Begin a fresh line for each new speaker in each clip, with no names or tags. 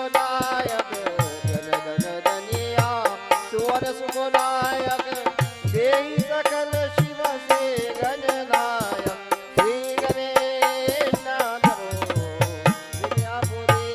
सुखदायक जन गण दनिया सुवर सुखदायक देहि सकल शिव से गणनायक श्री गणेश नाथो विद्यापुरी।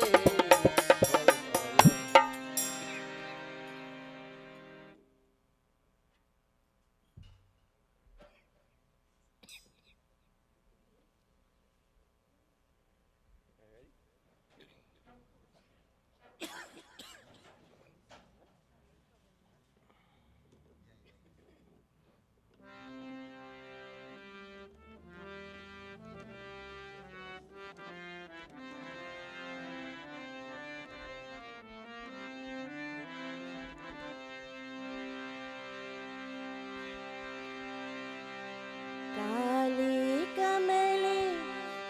काली कमली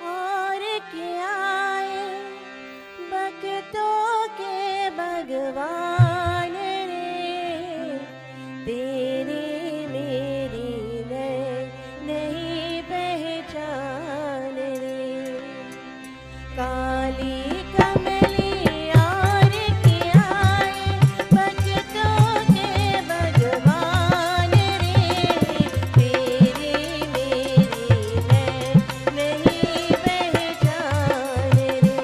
और क्या आए भक्तों के भगवान रे तेरी मेरी नहीं पहचान रे। काली कमली और क्या आए भक्तों के भगवान रे तेरी मेरी नहीं पहचान रे।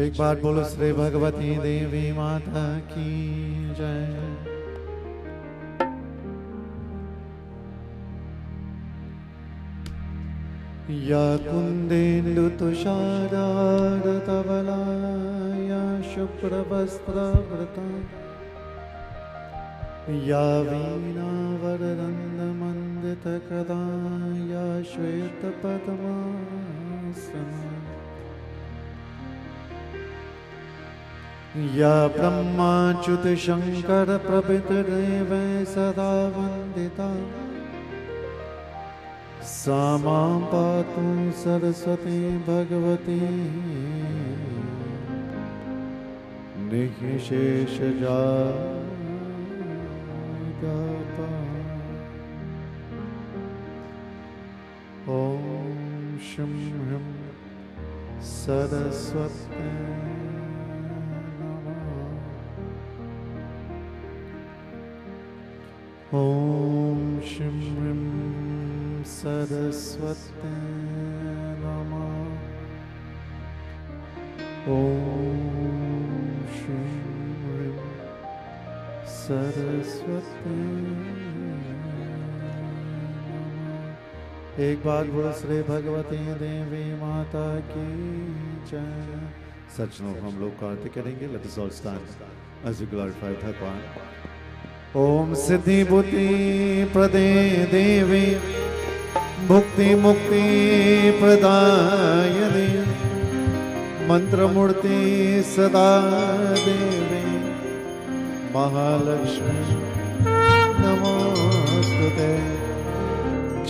एक बार बोलो श्री भगवती देवी माता की जय। या कुंदेन्दु तुषाराधतवला या शुभ्रवस्त्रवृता या वीणावरदण्डमण्डितकदा या श्वेतपद्मासना या ब्रह्माच्युत शंकर प्रभृतिर्देव सदा वंदिता सा मां पातु सरस्वती भगवती निःशेषजागता। ॐ शं ह्रीं सरस्वती नमः। ॐ शं ह्रीं सरस्वती नमः। ॐ शं ह्रीं सरस्वती नमः। एक बार बोलो श्री भगवती देवी माता की जय। सच नो हम लोग आरती करेंगे। Let us all stand as we glorify भगवान। ओम सिद्धि बुद्धि प्रदे देवी भुक्ति मुक्ति प्रदायिनी मंत्रमूर्ति सदा देवी महालक्ष्मी नमोस्तुते।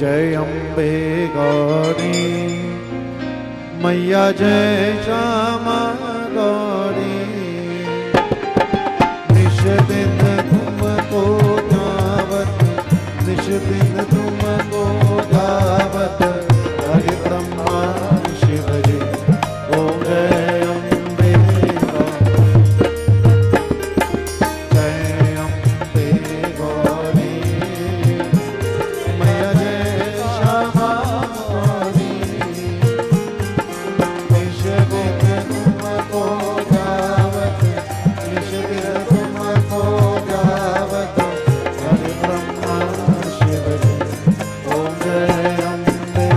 जय अम्बे गौरी मैया जय श्यामा गौरी। निश दिन तुमको गावत निश दिन तुमको गावत हरि ब्रह्मा शिव जी। ओम जय अम्बे जय अम्बे गौरी मैया जय श्यामा गौरी। निश दिन तुमको गावत निश दिन तुमको गावत हरि ब्रह्मा शिव जी। ओम जय अम्बे।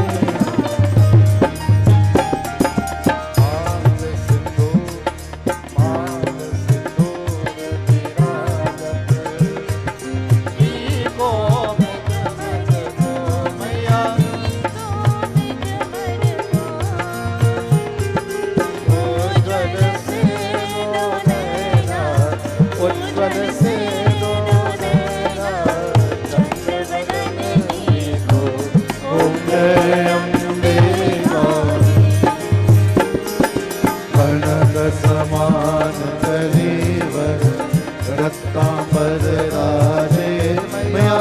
ओम जय अम्बे गौरी कर्णक समान कलेवर रत्नांबर राजे मैया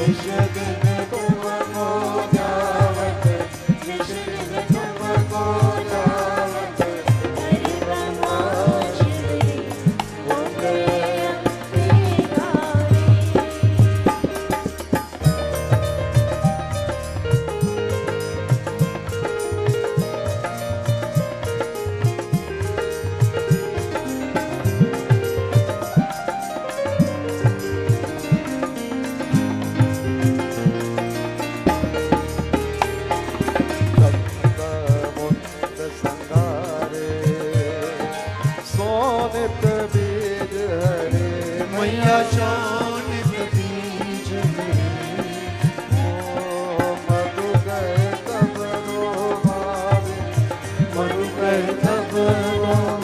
निश दिन तुमको जावत, निश दिन तुमको जावत,
हरि ब्रह्मा शिव ओंके अम्बे गौरी।
मुक्त संगारे सोनित बीज हरे
मैया शोणित बीज
मधु गए तब रोमारे
मरु गए तब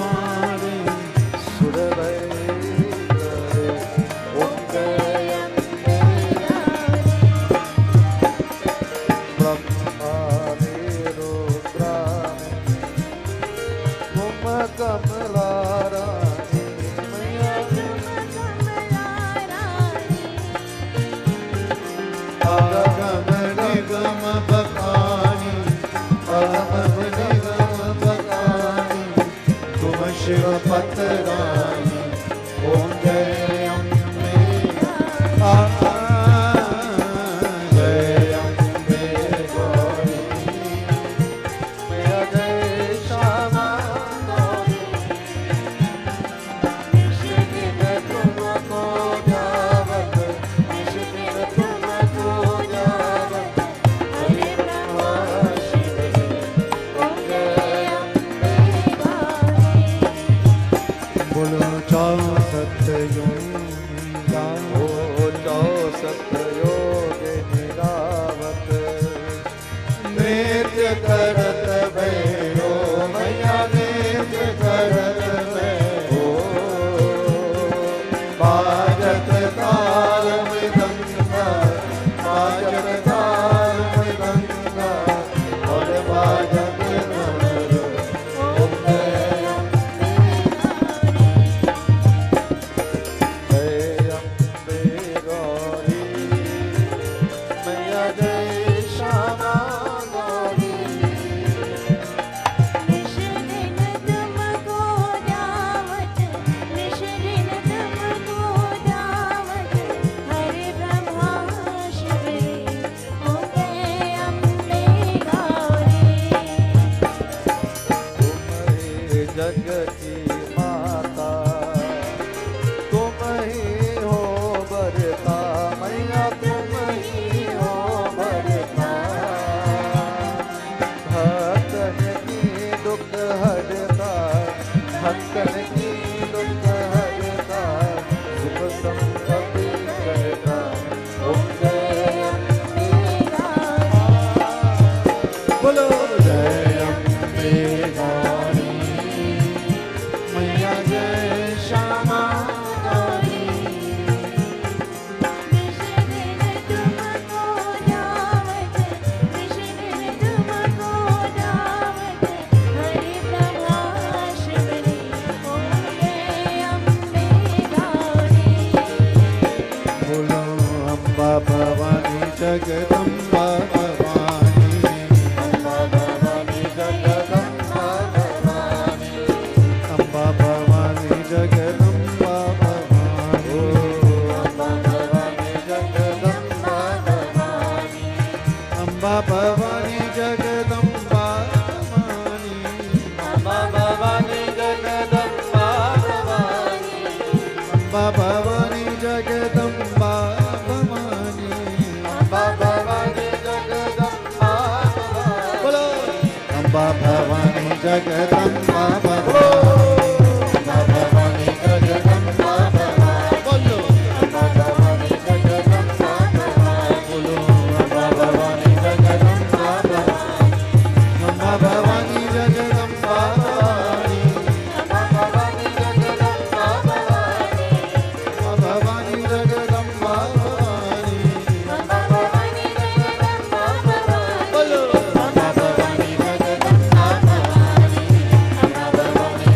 मारे,
सुर भय करे उनके ब्रह्मादि रुद्राणि तुम कमला रानी मैया
अगम निगम बखानी, अगम निगम बखानी, तुम शिव पतरानी, ओम जय अम्बे, जय अम्बे गौरी।
मैया जय श्यामा गौरी। निश दिन तुमको जावत, निश दिन तुमको जावत, हरि ब्रह्मा शिव ओंके अम्बे गौरी।
बोलो चाओ सत्योगी गाओ,
ओ जाओ सतयोगिनी गावत,
नृत्य करत भैरो मैया नृत्य करत भैरो, बाजत ताल मृदंगा, बाजत ताल मृदंगा, और बाजत नमर ओंके जय अम्बे गौरी।
मैया जय श्यामा गौरी।
निश दिन तुमको जावत, निश दिन तुमको जावत, हरि ब्रह्मा शिव ओंके अम्बे गौरी।
तुम ही जग की माता, तुम ही हो बरता मैया, तुम ही हो बरता। भक्तन की दुख हरता, भक्तन की दुख हरता, सुख संपत्ति करता ओम जय अम्बे गौरी।
बोलो जय अम्बे गौरी, मैया जय श्यामा गौरी।
निश दिन तुमको जावत, निश दिन तुमको जावत, हरि ब्रह्मा शिव ओंके अम्बे गौरी।
बोलो अम्बा भवानी जगदम्बा भवानी,
अम्बा भवानी जगदम्बा भवानी,
अम्बा भवानी जगदम्बा भवानी,
अम्बा भवानी जगदम्बा भवानी,
अम्बा भवानी जगदम्बा भवानी,
अम्बा भवानी जगदम्बा भवानी,
अम्बा भवानी जगदम्बा भवानी,
अम्बा भवानी जगदम्बा भवानी।
बोलो अम्बा भवानी जगदम्बा भवानी,
अम्बा भवानी जगदम्बा भवानी,
बोलो
अम्बा भवानी जगदम्बा भवानी,
बोलो
अम्बा भवानी जगदम्बा भवानी,
अम्बा भवानी जगदम्बा भवानी,
अम्बा भवानी जगदम्बा भवानी,
अम्बा भवानी जगदम्बा भवानी,
अम्बा भवानी जगदम्बा भवानी।
बोलो
अम्बा भवानी जगदम्बा भवानी, अम्बा भवानी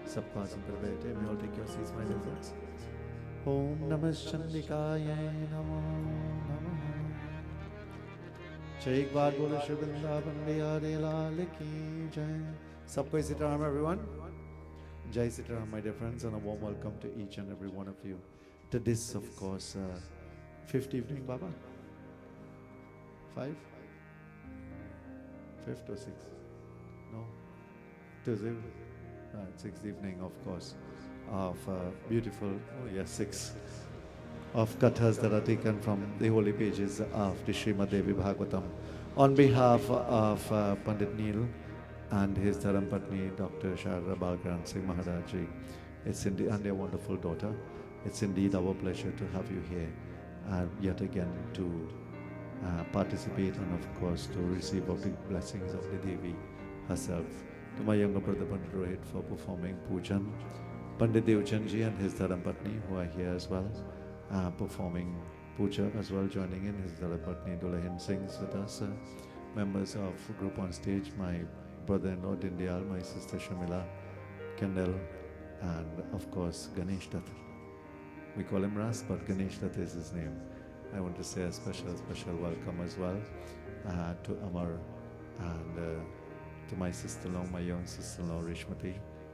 सबका आसन पर बैठे. May all take your seats, my dear friends. Om Namah Chandikaya Namo Namah. एक बार बोलो श्री वृंदावन बिहारी लाल की जय. सबको Sitaram everyone. Jai Sitaram, my dear friends, and a warm welcome to each and every one of you to this, of course, fifth evening, Baba? 5? 5th or 6th? No? 2nd? Sixth evening, of course, of beautiful, 6, of kathas that are taken from the holy pages of the Srimad Devi Bhagavatam. On behalf of Pandit Neil and his Dharampatni, Dr. Sharda Balkaransingh Maharaj, it's indeed, and their wonderful daughter, it's indeed our pleasure to have you here yet again to participate and of course to receive of the blessings of the Devi herself. To my younger brother Pandit Rohit for performing Pujan, Pandit Devchandji and his Dharampatni who are here as well, performing Puja as well, joining in his Dharampatni Dulahin sings with us, members of group on stage, my brother-in-law Dindyal, my sister Shamila, Kendall, and of course Ganesh Dutt. We call him Ras, but Ganesh Dutt is his name. I want to say a special welcome as well to Amar and to my sister-in-law, my young sister-in-law Rishmati.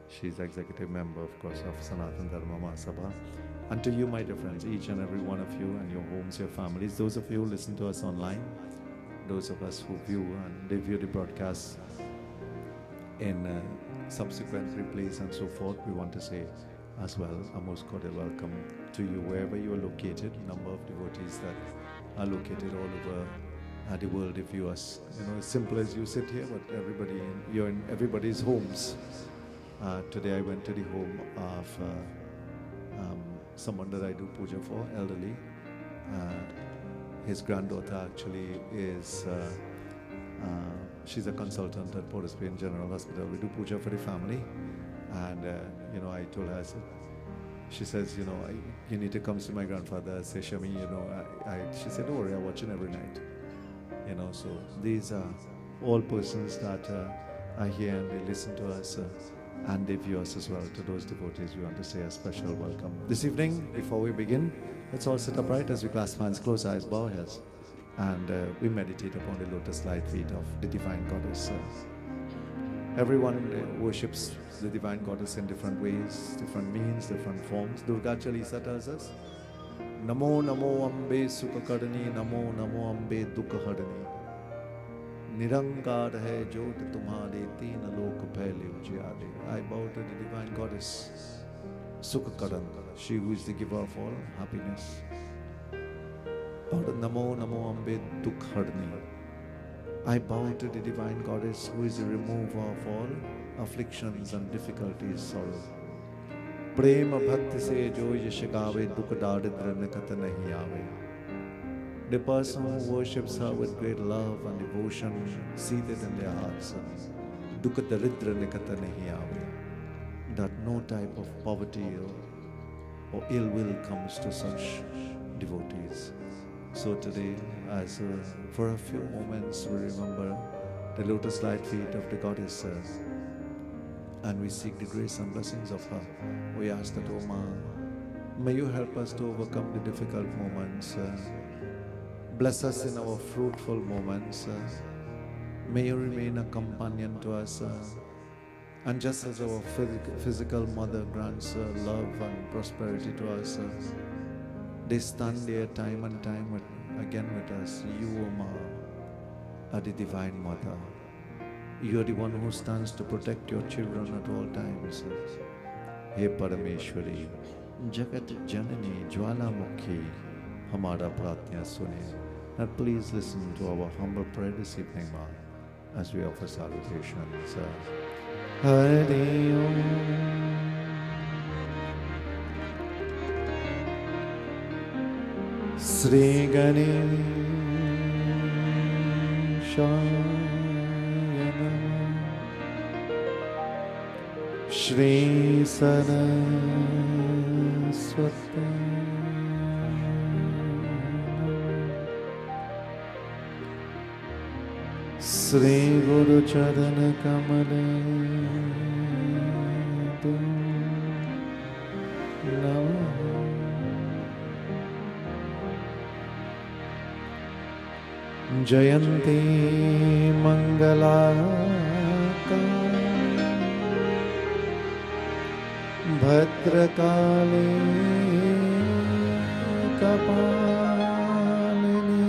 She's executive member, of course, of Sanatan Dharma Mahasabha. And to you, my dear friends, each and every one of you and your homes, your families, those of you who listen to us online, those of us who view and they view the broadcast in subsequent replays and so forth, we want to say as well a most cordial welcome to you wherever you are located. Number of devotees that are located all over the world, they view us. As simple as you sit here, but you're in everybody's homes. Today I went to the home of someone that I do puja for, elderly. His granddaughter actually is she's a consultant at Port of Spain General Hospital. We do puja for the family, and I told her, she says, you need to come to my grandfather. I say, Shami, she said, don't worry, I watch it every night. So these are all persons that are here and they listen to us and they view us as well. To those devotees, we want to say a special welcome. This evening, before we begin, let's all sit upright as we clasp hands, close eyes, bow heads, and we meditate upon the lotus light feet of the Divine Goddess. Everyone worships the Divine Goddess in different ways, different means, different forms. Durga Chalisa tells us, Namo Namo Ambe Sukakadani, Namo Namo Ambe Dukkahadani. Nirankar hai jot tumhare teen lok phaile ujyale. I bow to the Divine Goddess, Sukakadan, she who is the giver of all happiness. Namo Namo Ambe Dukkahadani. I bow to the Divine Goddess who is the remover of all afflictions and difficulties, sorrow. Prema bhakti se jo yash gaave dukh daridra nikat nahi aave. The person who worships her with great love and devotion seated in their hearts, dukh daridra nikat nahi aave. That no type of poverty or ill will comes to such devotees. So today, as for a few moments, we remember the lotus light feet of the Goddess, and we seek the grace and blessings of her. We ask that, O Ma, may you help us to overcome the difficult moments. Bless us in our fruitful moments. May you remain a companion to us. And just as our physical mother grants love and prosperity to us, they stand there time and time again with us. You, O Ma, are the Divine Mother. You are the one who stands to protect your children at all times. He Parameshwari, Jagat Janani Jwalamukhi, Hamara Pratnya Sune. Now please listen to our humble prayer this evening, Ma, as we offer salutations. Hari Om. Sri Ganesha Shri Saraswati Sri Guru Charana Kamale जयन्ती मंगला भद्रकाली कपालिनी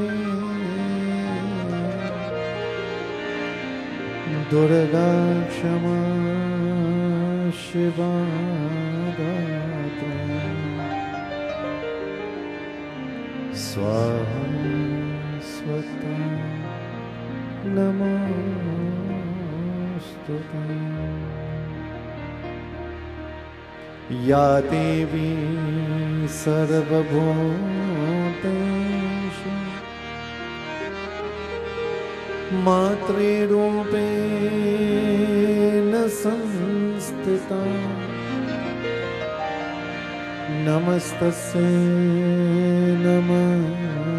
दुर्गा क्षमा शिवा दात्री स्वाहा स्वता नमोस्तुते। या देवी सर्वभूतेषु मातृरूपेण संस्थिता नमस्तस्यै नमस्तस्यै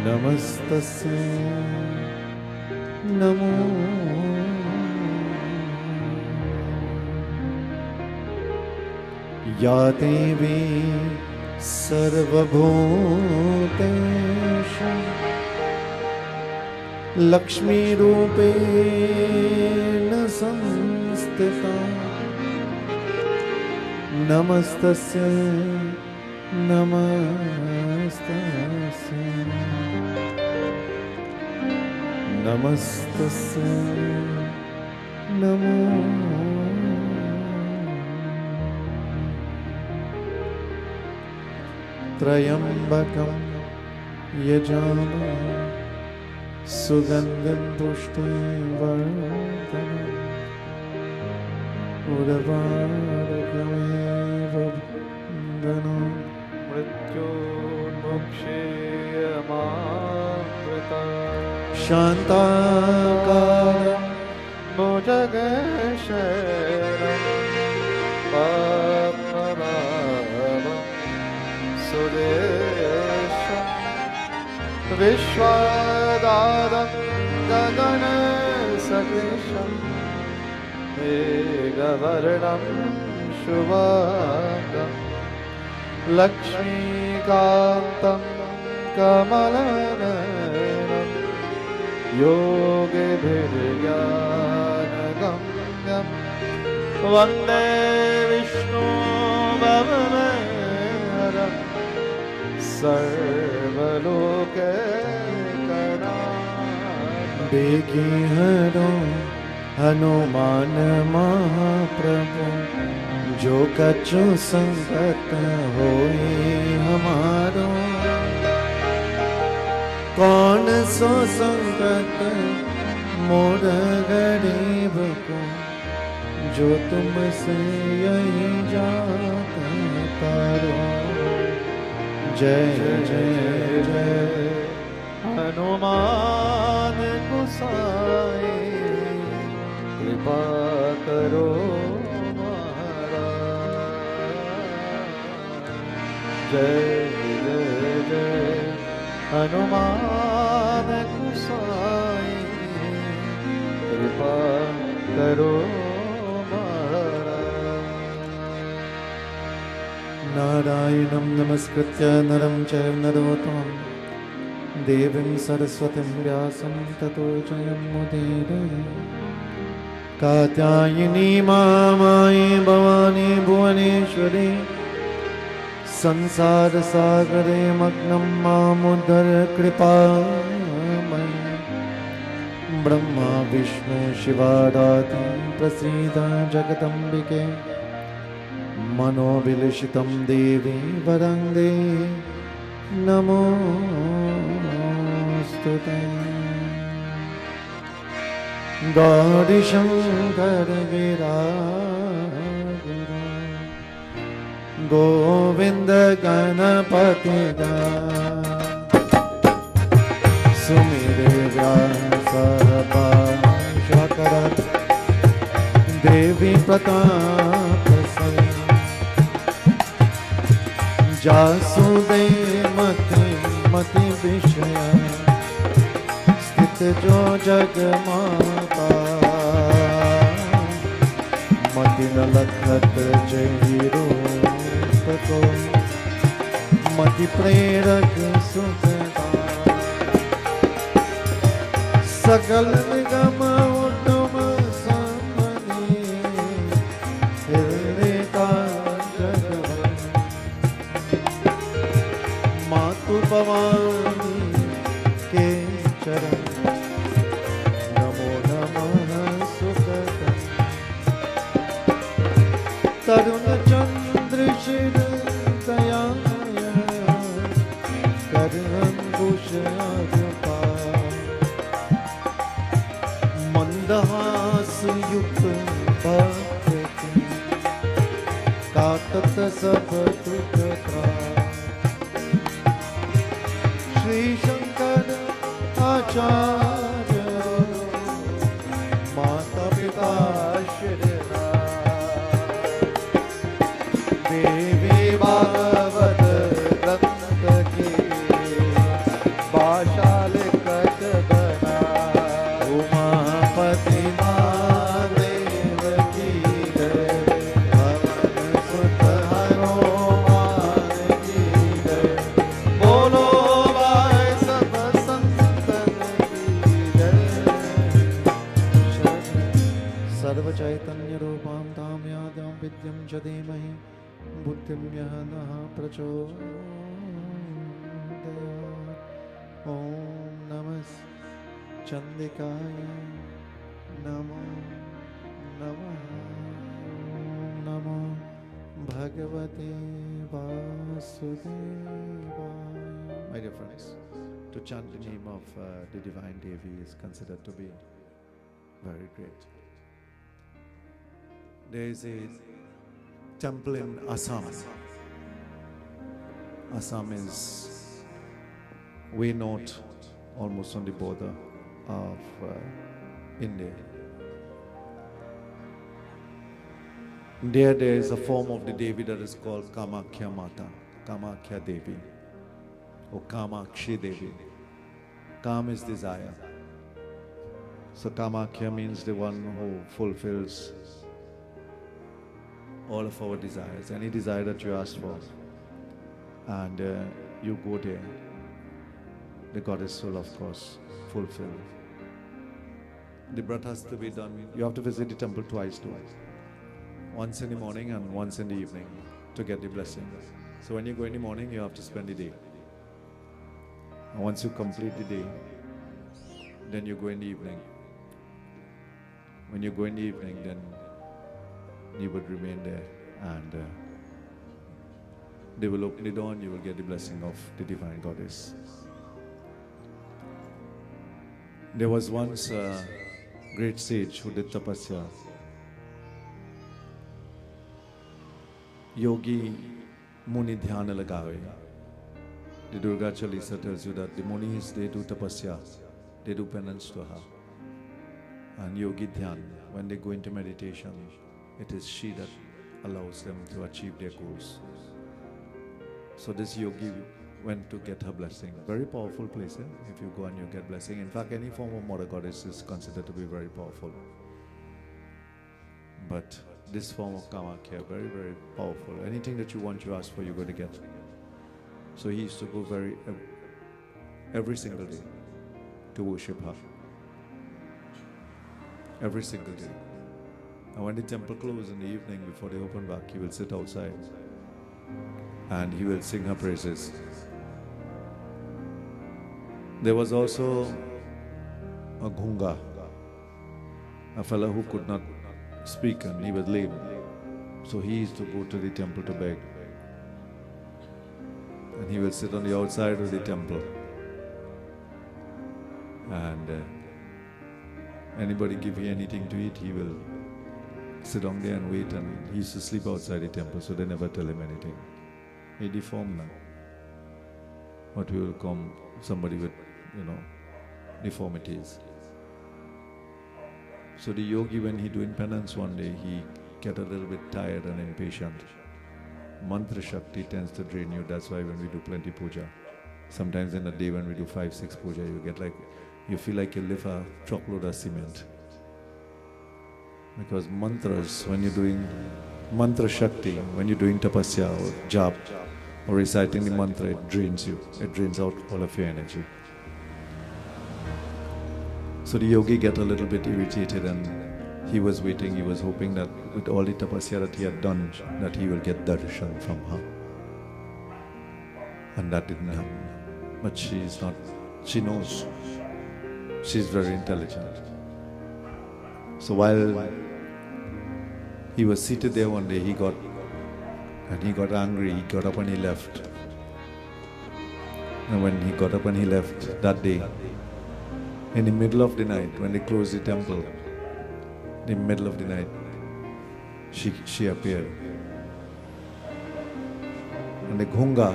नमस्तस्यै नमो। या देवी सर्वभूतेषु लक्ष्मीरूपेण संस्थिता नमस्तस्यै नमस्तस्यै नमस्तस्यै नमो। त्र्यम्बकं यजामहे सुगन्धिं पुष्टिवर्धनम् उर्वारुकमेव बन्धनं
मृत्योर्मुक्षीयमामृता
शान्ताकारं
भुजगशयनं पद्मनाभं सुरेशं विश्वदादं गगनसदृशं मेघवर्णं शुभांगं लक्ष्मीकान्तं कमलनयनं योगिभिर्ज्ञानगम्यं वन्दे विष्णु भवभयहरं सर्वलोकैकनाथं।
देगी हरो हनुमान महाप्रभु जो कछु संकट होए हमारो। कौन सो संकट मोर गरीब को जो तुमसे यही जात तारो। जय जय जय
हनुमान गोसाई कृपा करो महाराज। जय जय जय हनुमान गोसाई कृपा करो महाराज।
नारायणं नमस्कृत्य नरं चैव नरोत्तमं देवीं सरस्वतीं व्यासं ततो जयमुदीरये। कात्यायनी मामायि भवानी भुवनेश्वरी संसार सागरे मग्नं मामुद्धर कृपामयि। ब्रह्मा विष्णु शिवाराधि प्रसीद जगदम्बिके मनोविलसितं देवी वरं देहि नमोस्तुते। गौरी शंकर गिरागिरा गोविंद गणपति सुमिरे व्यास भाषकर देवी प्रताप जासुदेव मति विषय स्थित जो जग माता मति न लखत जही रूप को मति प्रेरक सुखदा सकल निगम उत्तम समनी हृदय का जगवन मातु भवानी के चरण नमो नमः सुखद तरुण चंद्र शिर दया कर अंकुश अग्रपा मंदहास युक्त भक्त कातत सब दुख श्री शंकर आचार्य माता पिता श्रीना देवी भागवत ग्रंथ की भाषा लिखत बना उमापति महादेव की जय पवन सुत हनुमान की जय बोलो भाई सब संतन की जय सर्व चैतन्य रूपां तां यादां विद्यं च धीमहि बुद्धिं यः नः प्रचोदयात् ॐ नमः चंडिकाय नमो नमः नमो भगवते वासुदेवाय. My dear friends, to chant the name of the divine Devi is considered to be very great. There is a temple in Assam. Assam is way north, almost on the border of India. There is a form of the Devi that is called Kamakhya Mata, Kamakhya Devi, or Kamakshi Devi. Kam is desire. So Kamakhya means the one who fulfills all of our desires, any desire that you ask for, and you go there, the goddess will of course fulfill. The brat has to be done. You have to visit the temple twice too, once in the morning and once in the evening to get the blessing. So when you go in the morning, you have to spend the day, and once you complete the day, then you go in the evening. When you go in the evening, then you would remain there, and they will open the door and you will get the blessing of the divine goddess. There was once a great sage who did tapasya. Yogi Muni Dhyana Lagave. The Durga Chalisa tells you that the Munis, they do tapasya, they do penance to her. And Yogi Dhyan, when they go into meditation, it is she that allows them to achieve their goals. So this yogi went to get her blessing. Very powerful place, eh? If you go and you get blessing. In fact, any form of mother goddess is considered to be very powerful. But this form of Kamakhya, very, very powerful. Anything that you want, you ask for, you're going to get. So he used to go every single day to worship her. Every single day. And when the temple closed in the evening before they open back, he will sit outside and he will sing her praises. There was also a gunga, a fellow who could not speak and he was lame. So he used to go to the temple to beg. And he will sit on the outside of the temple. And anybody give you anything to eat, he will sit down there and wait, and he used to sleep outside the temple, so they never tell him anything. He deformed now. What we will call somebody with, deformities. So the yogi, when he doing penance one day, he get a little bit tired and impatient. Mantra Shakti tends to drain you. That's why when we do plenty puja, sometimes in a day when we do 5-6 puja, you feel like you lift a truckload of cement. Because mantras, when you're doing mantra Shakti, when you're doing tapasya or jap, or reciting the mantra, it drains you. It drains out all of your energy. So the yogi get a little bit irritated, and he was waiting, he was hoping that with all the tapasya that he had done, that he will get darshan from her. And that didn't happen. But she is not, she knows. She's very intelligent. So while he was seated there one day, he got angry, he got up and he left. And when he got up and he left that day, in the middle of the night, when they closed the temple, in the middle of the night, she appeared. And the Gunga,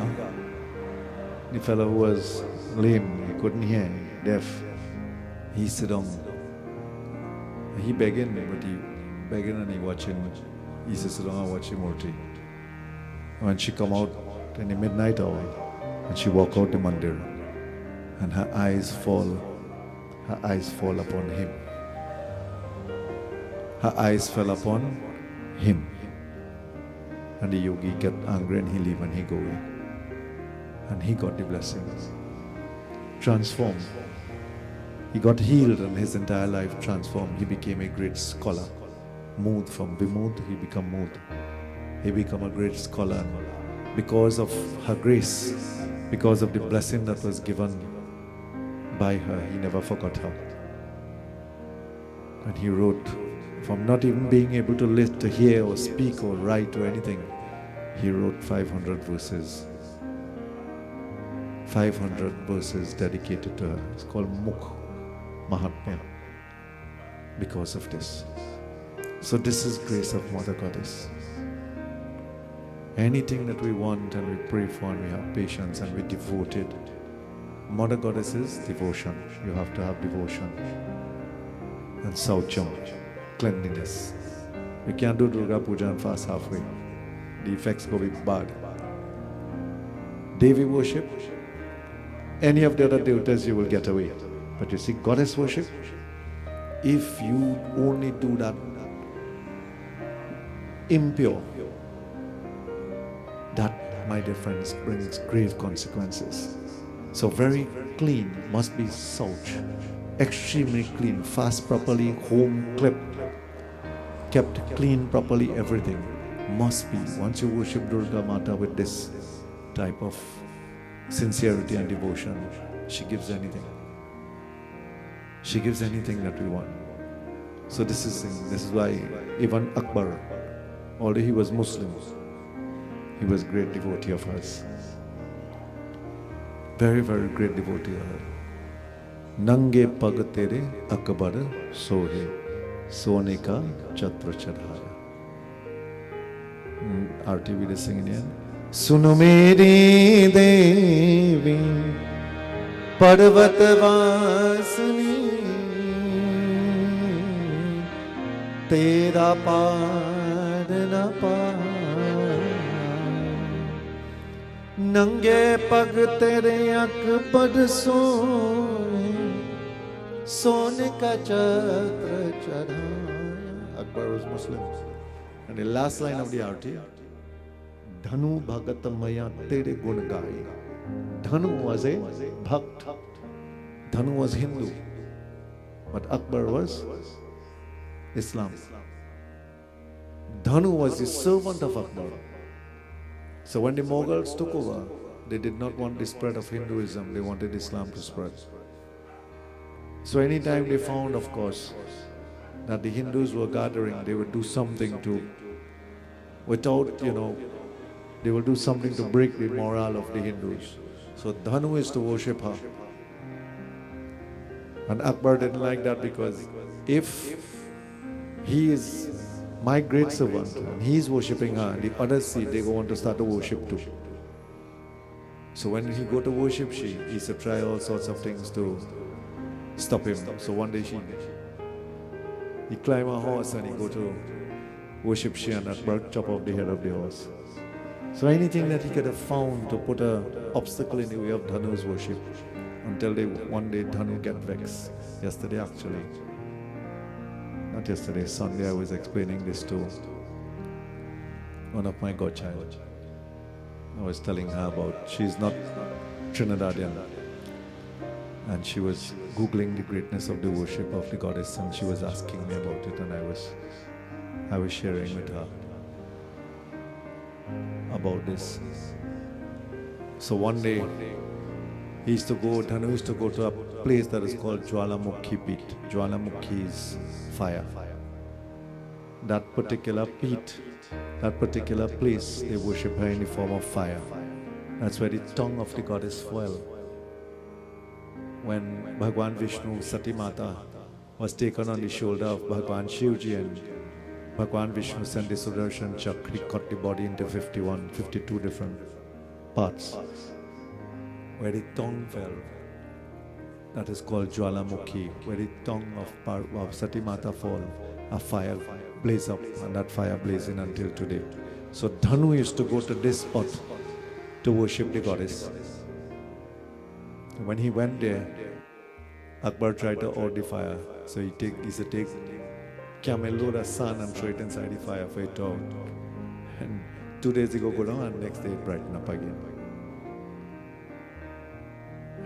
the fellow who was lame, he couldn't hear, deaf, he sit down. He begging, but he begging and he watching. He says, sit down and watch Murti. When she come out in the midnight hour, and she walk out the mandir, and her eyes fall upon him. Her eyes fell upon him. And the yogi get angry and he leave and he go away. And he got the blessings. Transformed. He got healed and his entire life transformed. He became a great scholar. Mood, from Vimud, he became Mood. He became a great scholar. Because of her grace, because of the blessing that was given by her, he never forgot her. And he wrote, from not even being able to live, to hear or speak or write or anything, he wrote 500 verses. 500 verses dedicated to her. It's called Mukh Mahatmya. Because of this. So this is grace of Mother Goddess. Anything that we want and we pray for and we have patience and we're devoted. Mother Goddess is devotion. You have to have devotion. And Saucham, cleanliness. You can't do Durga Puja and fast halfway. The effects will be bad. Devi worship, any of the other devotees you will get away. But you see, Goddess worship, if you only do that impure, that, my dear friends, brings grave consequences. So very clean must be Sauch. Extremely clean, fast properly, home clipped, kept clean properly, everything must be. Once you worship Durga Mata with this type of sincerity and devotion, she gives anything. She gives anything that we want. So this is why even Akbar, although he was Muslim, he was great devotee of hers. Very, very great devotee of her. Nange pag tere Akbar sohe, sone ka chatra chadhaya. RTV will sing in here. Suno meri Devi, Parvat Vasini, Tera paar na paar. Nange pag tere Akbar sohe, sone ka chatra chadhaya. Akbar was Muslim. And the last line of the arti, Dhanu Bhagatamaya Tere Gun Gai. Dhanu was a Bhakt. Dhanu was Hindu. But Akbar was Islam. Dhanu was the servant of Akbar. So when the Mughals took over, they did not want the spread of Hinduism, they wanted Islam to spread. So anytime they found, of course, that the Hindus were gathering, they would do something to, without, they will do something to break the morale of the Hindus. So Dhanu is to worship her. And Akbar didn't like that, because if he is my great servant and he is worshipping her, the others see, they go on to start to worship too. So when he go to worship, he used to try all sorts of things to stop him. So one day he climb a horse and he go to worship she, and Akbar chop off the head of the horse. So anything that he could have found to put an obstacle in the way of Dhanu's worship, until one day Dhanu get vexed. Yesterday actually. Not yesterday, Sunday, I was explaining this to one of my godchild. I was telling her about, she's not Trinidadian, and she was googling the greatness of the worship of the goddess, and she was asking me about it, and I was sharing with her about this. So one day, Danu used to go to a place that is called Jwalamukhi Peeth. Jwalamukhi is fire. That particular peeth, that particular place, they worship her in the form of fire. That's where the tongue of the goddess fell. When Bhagwan Vishnu, Sati Mata, was taken on the shoulder of Bhagwan Shivji, and Bhagwan Vishnu sent the Sudarshan Chakra, he cut the body into 52 different parts. Where the tongue fell, that is called Jwalamukhi. Where the tongue of Sati Mata fall, a fire blazed up, and that fire blazing until today. So Danu used to go to this spot to worship the goddess. When he went there, Akbar tried to out the fire. So he said, take camel load of sand and throw it inside the fire for it to out. And 2 days ago go down, and next day it brightened up again.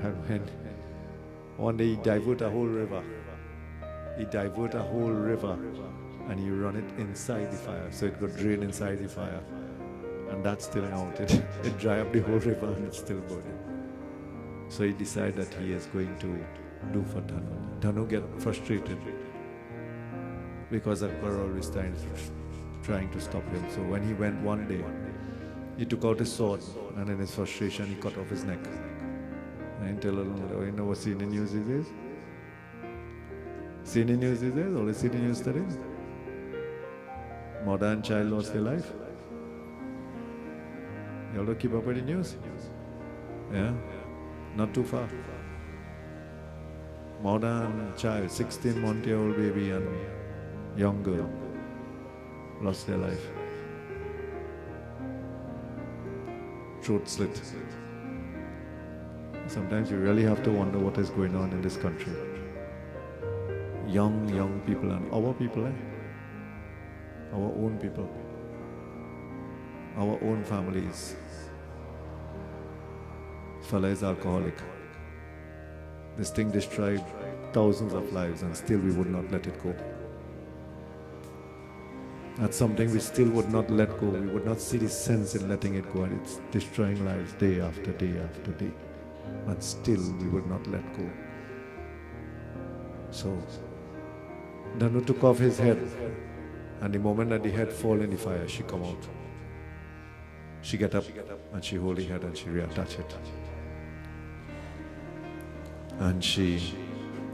And when one day he divert a whole river. And he run it inside the fire. So it got drained inside the fire. And that's still out. It dry up the whole river and it's still burning. So he decided that he is going to do for Danu. Danu get frustrated because Akbar always trying to stop him. So when he went one day, he took out his sword, and in his frustration he cut off his neck. And tell her, you know what seen the news these days? Seen the news these days? Always seen the news today? Mother and child lost their life. You all don't keep up with the news? Yeah? Not too far. Mother and child, 16-month-old baby and young girl, lost their life. Throat slit. Sometimes you really have to wonder what is going on in this country. Young people, and our people, our own people, our own families. Fella is alcoholic. This thing destroyed thousands of lives, and still we would not let it go. That's something we still would not let go. We would not see the sense in letting it go, and it's destroying lives day after day after day. But still we would not let go. So Danu took off his head, and the moment that the head fall in the fire, she come out. She get up and she hold the head and she reattach it. And she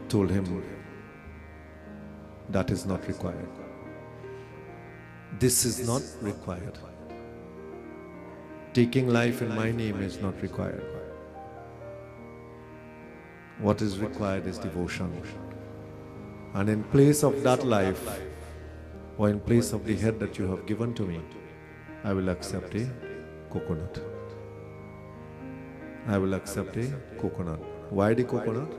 told him, that is not required. This is not required. Taking life in my name is not required. What is required is devotion. And in place of that life, or in place of the head that you have given to me, I will accept a coconut. I will accept a coconut. Why the coconut?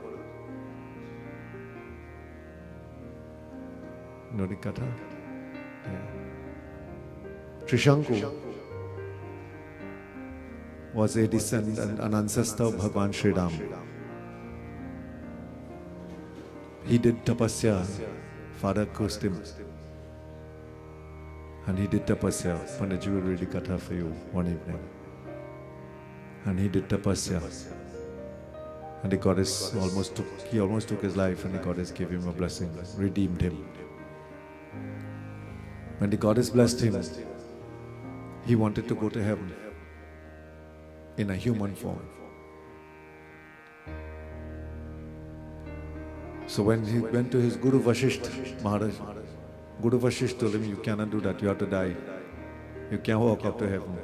You know the Katha? Yeah. Trishanku was a descendant, an ancestor of Bhagwan Sri Ram. He did tapasya. Father cursed him. And he did tapasya. Panditji will read the Katha for you one evening. And he did tapasya. And the goddess almost took his life, and the goddess gave him a blessing, redeemed him. When the goddess blessed him, he wanted to go to heaven in a human form. So when he went to his Guru Vasishtha Maharaj, Guru Vasishtha told him, you cannot do that, you have to die. You can't walk up to heaven.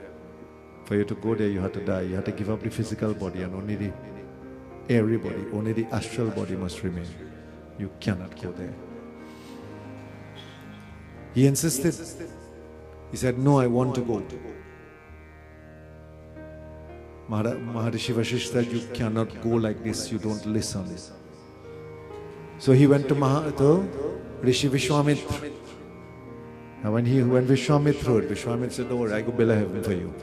For you to go there, you have to die. You have to give up the physical body, and only the airy body, only the astral body must remain. You cannot go there. He insisted. He said, no, I want to go. Maharishi Vasishtha said, you cannot go like this, you don't listen. So he went to Rishi Vishwamitra. And when Vishwamitra heard, Vishwamitra said, oh, I go build a heaven for you.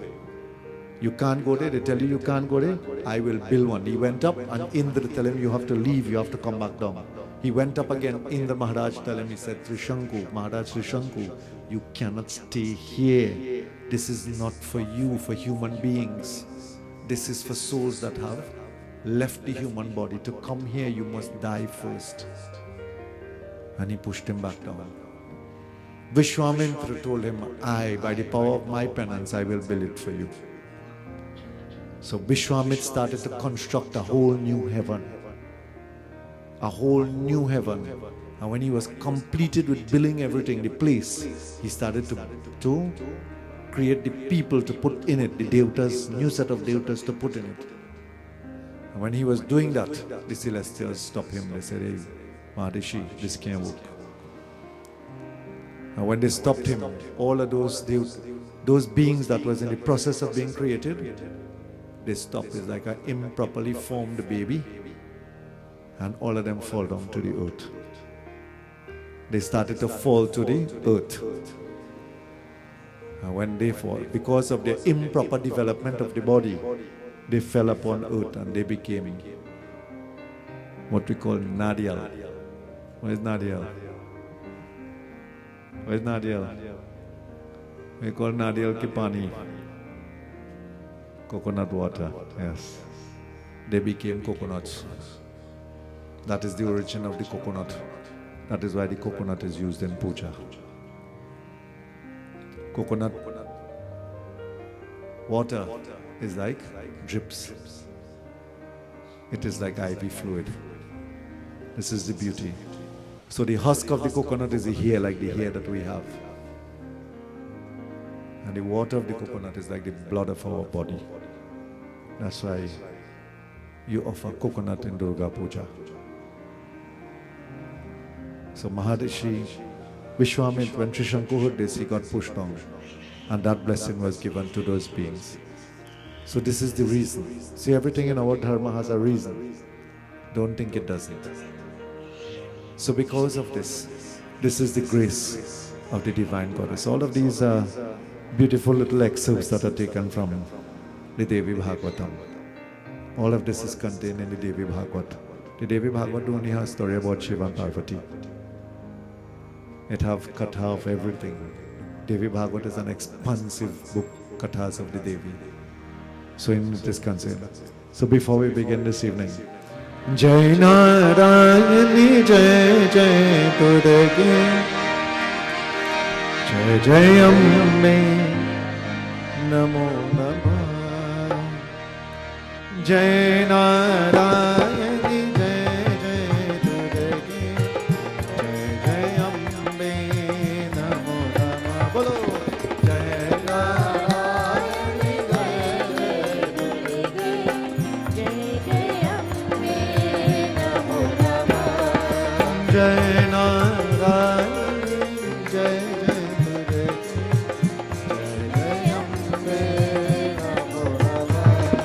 You can't go there. They tell you can't go there. I will build one. He went up and Indra tell him, you have to leave. You have to come back down. He went up again. Indra Maharaj tell him, he said, Trishanku, Maharaj Trishanku, you cannot stay here. This is not for you, for human beings. This is for souls that have left the human body. To come here, you must die first. And he pushed him back down. Vishwamitra told him, by the power of my penance, I will build it for you. So Vishwamitra started to construct a whole new heaven. A whole new heaven. And when he was completed with building everything, the place, he started to create the people to put in it, the devatas, new set of devatas to put in it. And when he was doing that, the celestials stopped him. They said, hey, Maharishi, this can't work. And when they stopped him, all of those beings that was in the process of being created, they stopped. It's like an improperly formed baby, and all of them fall down to the earth. They started to fall to the earth. And when they fall, because of their improper development of the body, they fell upon earth and they became what we call Nadial. Where's Nadial? Where's Nadial? We call Nadial Kipani. Coconut water, yes. They became coconuts. That is the origin of the coconut. That is why the coconut is used in puja. Coconut water is like drips. It is like IV fluid. This is the beauty. So the husk of the coconut is the hair, like the hair that we have. And the water of the coconut is like the blood of our body. That's why you offer coconut in Durga Puja. So Maharishi Vishwamitra, when Trishanku heard this, he got pushed down. And that blessing was given to those beings. So this is the reason. See, everything in our dharma has a reason. Don't think it doesn't. So because of this, this is the grace of the Divine Goddess. All of these are beautiful little excerpts that are taken from the Devi Bhagavatam. All of this is contained in the Devi Bhagavat. The Devi Bhagavat only has a story about Shiva and Parvati. It have Katha of everything. Devi Bhagavat is an expansive book, Kathas of the Devi. So in it is contained. So before we begin this evening, Jai Narayani Jai Jai Durga Jai Jai Ambe Namo Namah Jai Narayani Jai Jai Durga Jai Jai Ambe Namo Namah Bolo Jai Narayani Jai Jai Durga
Jai Jai Ambe Namo Namah
Jai Narayani Jai Jai Durga Jai Jai Ambe Namo Namah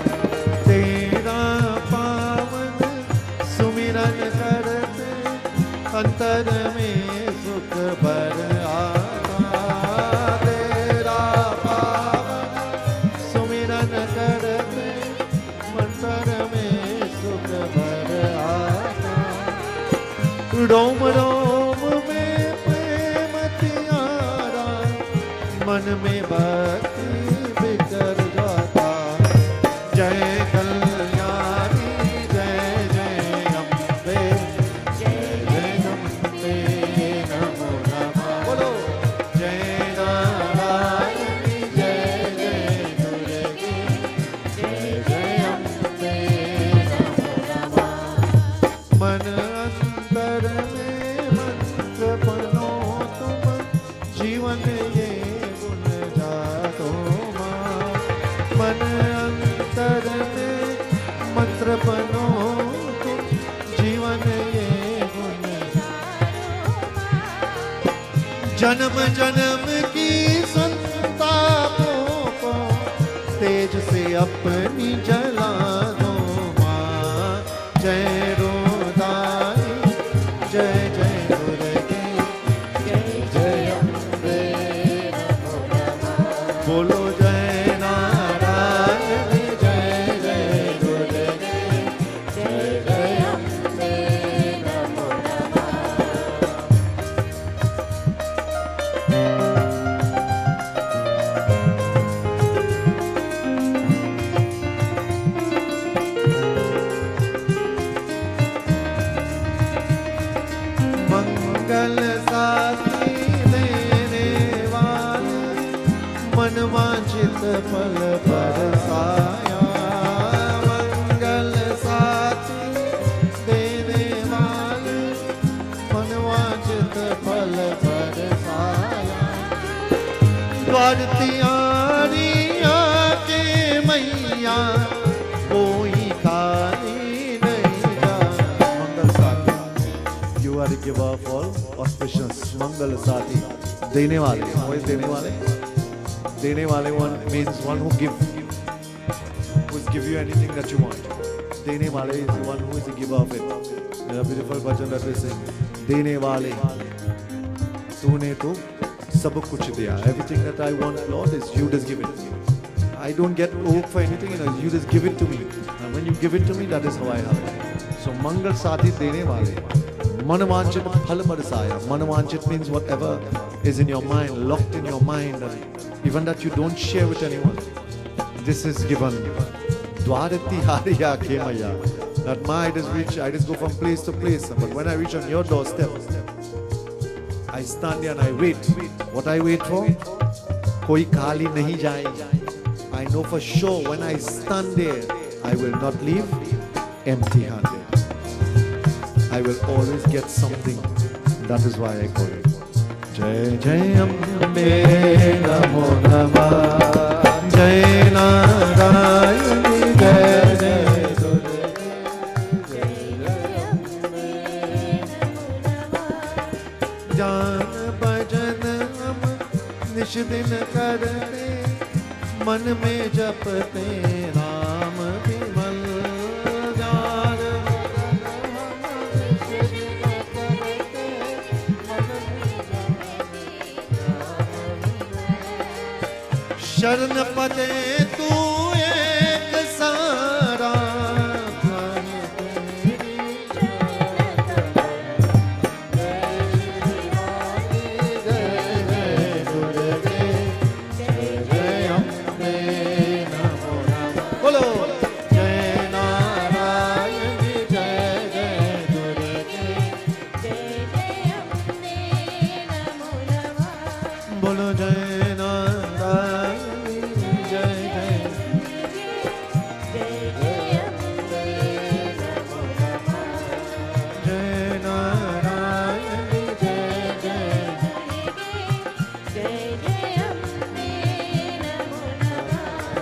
Tera pavan sumiran karate antar mein sukh bhar aata Tera pavan sumiran karate antar mein sukh bhar aata Rom Rom mein prem tiyara मन में भक्ति बिखर जाता जय कल्याणी जय जय अम्बे जय जय अम्बे नमो नमः बोलो जय नारायणी जय जय दुर्गे जय जय अम्बे नमो नमः मन अंतर में मंत्र बनो तुम जीवन ये गुण जातो माँ मन अंतर में मंत्र बनो तुम जीवन ये गुण जन्म जन्म की संतापों को तेज से अपनी जला दो माँ जय रोदाई जय जय दुर्गे जय जय अम्बे बोलो जय नारायण मंगल साथी देने वाले मन वांछित फल बरसाया। मंगल साथी देने वाले मन वांछित फल बरसाया। द्वार तिहारी आके मैया कोई खाली नहीं जा। मंगल साथी, you are the giver of all auspicious. मंगल साथी, देने वाले। Who is देने वाले? देने वाले one means one who give you anything that you want. देने वाले is the one who is the giver of it. There's a beautiful bhajan that we sing. देने वाले, तूने तो सब कुछ दिया. Everything that I want, Lord, is you just give it. I don't get hope for anything, you just give it to me. And when you give it to me, that is how I have it. So मंगल साथी देने वाले, मन वांछित फल बरसाया. मन वांछित means whatever is in your mind, locked in your mind, even that you don't share with anyone. This is given. Dwar tihaari aake maya. That I just go from place to place. But when I reach on your doorstep, I stand there and I wait. What I wait for? Koi khali nahi jayega. I know for sure when I stand there, I will not leave empty-handed. I will always get something. That is why I call it. Jai Jai Ambe Namo Namah. Jai Narayani Jai Jai Durga. Jai Jai Ambe Namo Namah. Jaan bhajan hum nish din karte, मन में जपते राम विमल. जान शरण पदे तू एक सारा.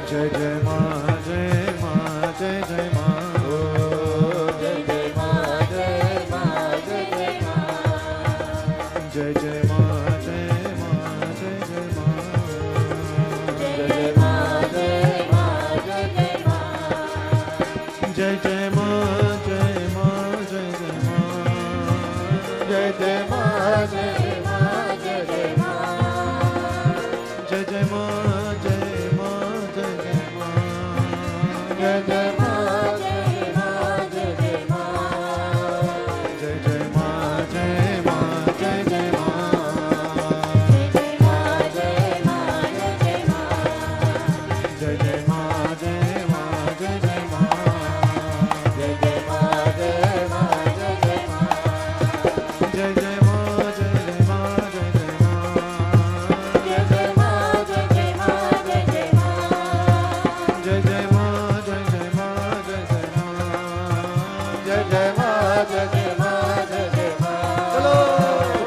जय जय माँ जय माँ जय जय माँ. जय जय माँ जय माँ जय जय माँ. जय जय माँ जय माँ जय जय माँ. जय जय माँ जय माँ जय जय माँ. जय जय माँ जय माँ जय जय माँ. जय जय माँ जय माँ जय जय माँ. जय जय माँ जय माँ जय जय माँ. जय जय माँ जय माँ जय जय माँ. जय जय माँ जय माँ जय जय माँ. जय जय माँ जय माँ जय जय माँ. जय जय माँ जय माँ जय जय माँ. जय जय माँ जय माँ जय जय माँ. जय जय माँ जय माँ जय जय माँ. जय जय माँ जय माँ जय जय माँ. जय जय माँ जय माँ जय जय माँ. जय जय माँ जय माँ जय जय माँ. चलो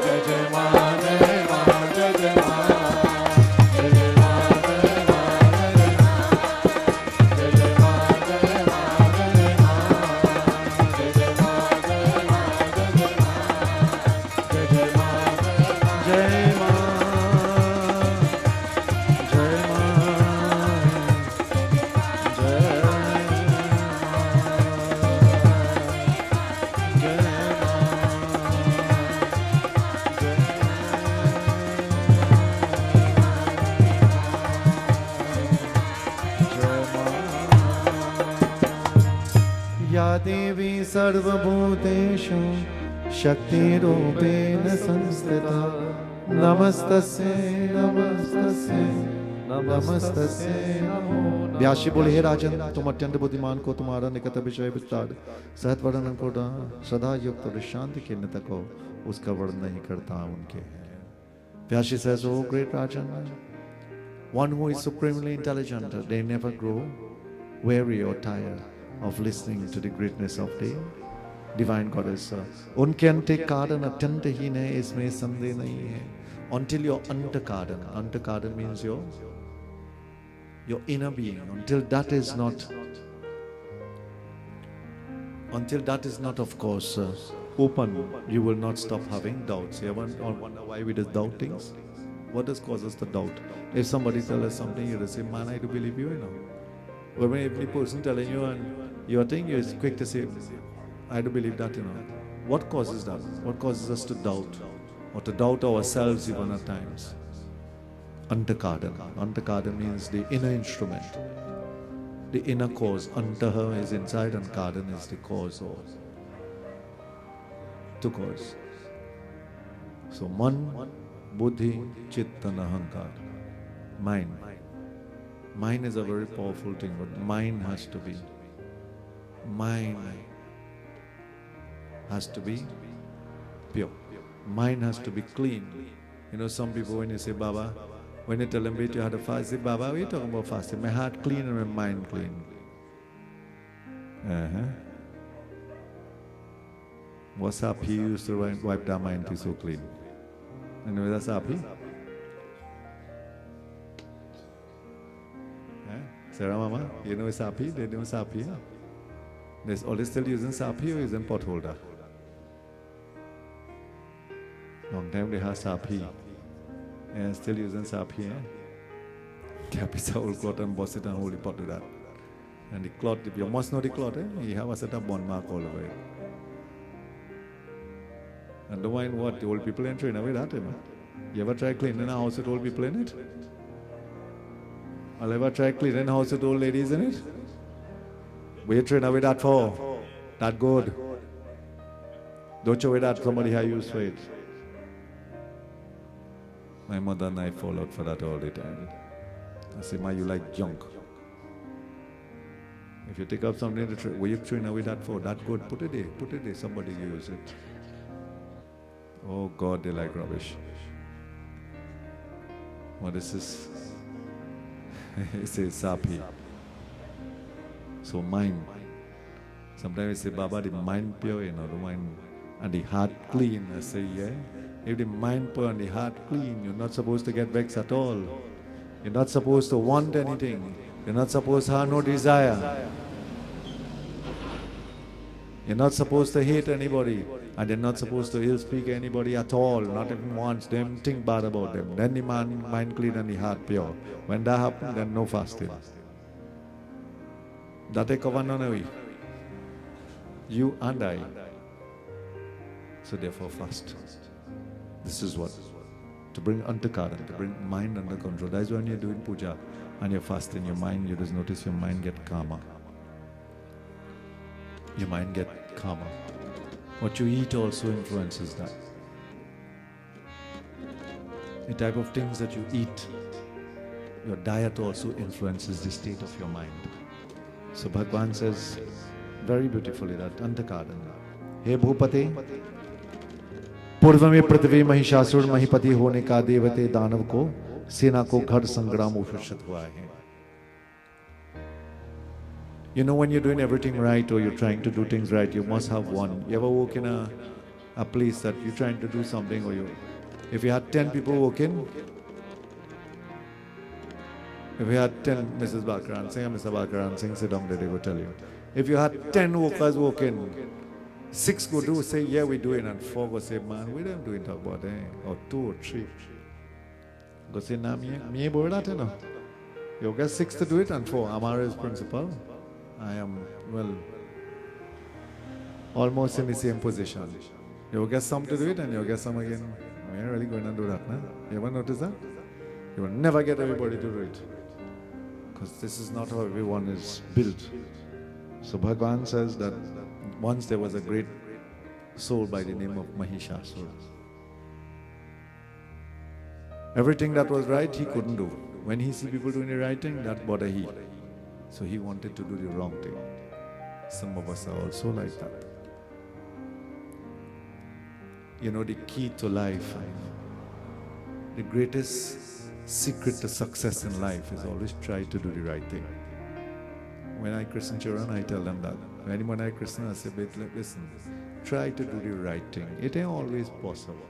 जय जय माँ जय माँ जय जय माँ. जय जय माँ जय माँ जय जय माँ. जय जय माँ जय माँ जय जय माँ. जय जय माँ जय माँ जय जय माँ. जय जय माँ जय माँ. जय माँ या देवी सर्वभूतेषु शक्तिरूपेण संस्थिता नमस्तस्यै नमस्तस्यै नमस्तस्यै नमो नमः। व्यासी बोले, हे राजन, तुम अत्यंत बुद्धिमान को तुम्हारा निकट विषय विस्तार सहत वर्णन को सदा युक्त और शांति के नितक हो उसका वर्णन नहीं करता उनके हैं। व्यासी says, oh great Rajan, one who is supremely intelligent, they never grow weary or tired of listening to the greatness of the divine goddess. उनके अंत्य कारण अत्यंत हीन है, इसमें संदेह नहीं है. Until your antakaran means your inner being, until that is not of course open, you will not stop having doubts. You ever wonder why we just doubt things? What does cause us to doubt? If somebody tells us something, you just say, man, I do believe you, But when every person telling you and your thing, you're quick to say, I do believe that, What causes that? What causes us to doubt? Or to doubt ourselves even at times? Antakaran means the inner instrument, the inner cause. Antaha is inside and Karan is the cause or to cause. So man, buddhi, chitta, and ahankar. Mind. Mind is a very powerful thing, but mind has to be pure. Mind has to be clean. Some people when you say Baba, when you tell them wait, you had a fast, say Baba, what are you talking about fasting? My heart clean and my mind clean. What's happy used to wipe their mind to so clean. Anyway, that's happy. Sarah Mama, you know sapi? They know sapi. Are they still using sapi or using pot holder? Long time they have sapi. Yeah, still using sapi. Capita old cloth and boss it and hold the pot to that. And the cloth, you must know the cloth, you have a set of bond mark all over it. And don't mind what the old people entering away that, You ever try cleaning a house with old people in it? I'll ever try cleaning a house with old ladies in it? What you train away that for? That good. Don't you away that somebody has used for it. My mother and I fall out for that all the time. I say, Ma, you like junk. If you take up something, what you train away that for? That good. Put it there. Somebody use it. Oh God, they like rubbish. What is this? It says sapi. So mind. Sometimes we say, Baba, the mind pure, the mind and the heart clean. I say, yeah. If the mind pure and the heart clean, you're not supposed to get vexed at all. You're not supposed to want anything. You're not supposed to have no desire. You're not supposed to hate anybody. And you're not supposed to ill speak anybody at all. Not even once. Them think bad about them. Then the mind clean and the heart pure. When that happens, then no fasting. That take over none of you and I. So therefore fast. This is what? To bring antakaran, to bring mind under control. That is when you're doing puja and you're fasting, your mind, you just notice your mind get calmer. Your mind get calmer. What you eat also influences that. The type of things that you eat, your diet also influences the state of your mind. So Bhagwan says very beautifully that antakaran. He Bhupate, पूर्व में पृथ्वी महिषासुर महिपति होने का देवते दानव को सेना को घर संग्राम उपस्थित हुआ है. When you're doing everything right or you're trying to do things right, you must have one. You ever walk in a place that you're trying to do something, or if you had 10 people walk in, if you had 10, Mrs. Balkaransingh and Mr. Balkaransingh sit down there, they will tell you. If you had 10 walkers walk in, 6 go do, say, yeah, we do it, and 4 go say, man, we don't do it about it, or 2 or 3. Go say, nah, me bored at it, You get 6 to do it, and 4. Amara is principal. I am, almost in the same position. You get some to do it, and you get some again. We ain't really going to do that, nah? You ever notice that? You will never get everybody to do it. Because this is not how everyone is built. So Bhagwan says that once there was a great soul by the name of Mahishasura. Everything that was right, he couldn't do. When he see people doing the right thing, that bother he. So he wanted to do the wrong thing. Some of us are also like that. You know, the key to life, the greatest secret to success in life is always try to do the right thing. When I christen children, I tell them that. When I christen, I say, listen, try to do the right thing. It ain't always possible.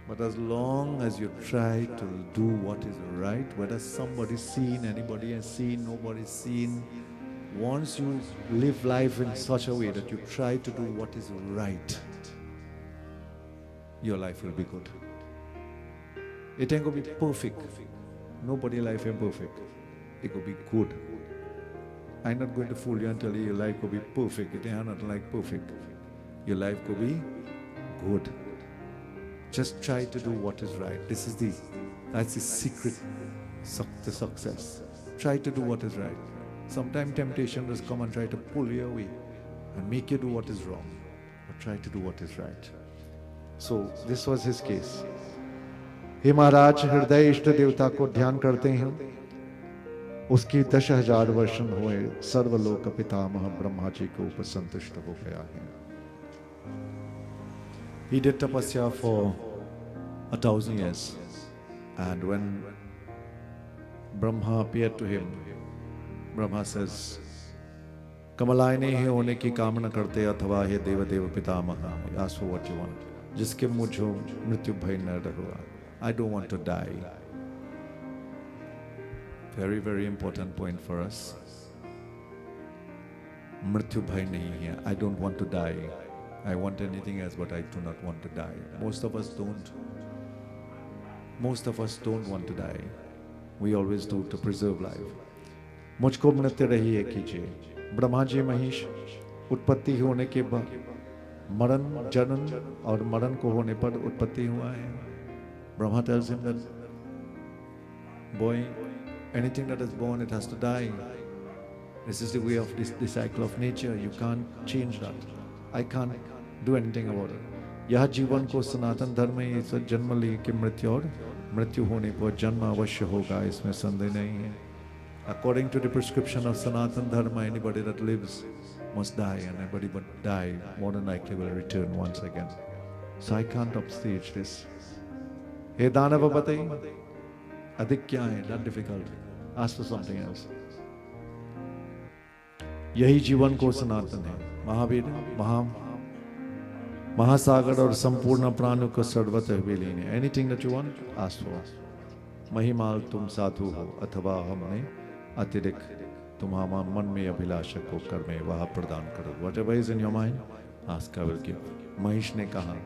But as long as you try to do what is right, whether somebody's seen, anybody has seen, nobody's seen, once you live life in such a way that you try to do what is right, your life will be good. It ain't gonna be perfect. Nobody's life ain't perfect. It could be good. I'm not going to fool you and tell you your life could be perfect. It ain't not like perfect. Your life could be good. Just try to do what is right. That's the secret to success. Try to do what is right. Sometimes temptation does come and try to pull you away and make you do what is wrong. But try to do what is right. So this was his case. हे महाराज, हृदय इष्ट देवता को ध्यान करते हैं, उसकी 10,000 वर्ष हुए, सर्वलोक पितामह ब्रह्मा जी को ऊपर संतुष्ट हो गया है. He did tapasya for 1,000 years, and when Brahma appeared to him, Brahma says, कमलायने ही होने की कामना करते अथवा हे देव देव पितामह, ask for what you want. जिसके मुझे मृत्यु भय न रहुआ. I don't want to die. Very, very important point for us. मृत्यु भय नहीं है. I don't want to die. I want anything else, but I do not want to die. Most of us don't. Most of us don't want to die. We always do to preserve life. मुझको मृत्यु रही है कीजिए. ब्रह्मा जी महिष उत्पत्ति होने के बाद मरण, जन्म और मरण को होने पर उत्पत्ति हुआ है. Brahma tells him that, boy, anything that is born, it has to die. This is the way of the cycle of nature. You can't change that. I can't do anything about it. यह जीवन को सनातन धर्म में इस जन्म ले के मृत्यु और मृत्यु होने पर जन्म अवश्य होगा, इसमें संदेह नहीं है. According to the prescription of Sanatan Dharma, anybody that lives must die, and anybody but die more than likely will return once again. So I can't upstage this. Hey Danava Batai, अधिक क्या है? Not difficult. Ask for something else. यही जीवन को सनातन है. महावीर, महासागर और संपूर्ण प्राणों को सर्वत्र विलीन है. Anything that you want, ask for. महिमाल तुम साधु हो अथवा हमने अतिरिक्त तुम्हारा मन में अभिलाषा को कर में वह प्रदान करो. Whatever is in your mind, ask, I will give. महिष ने कहा,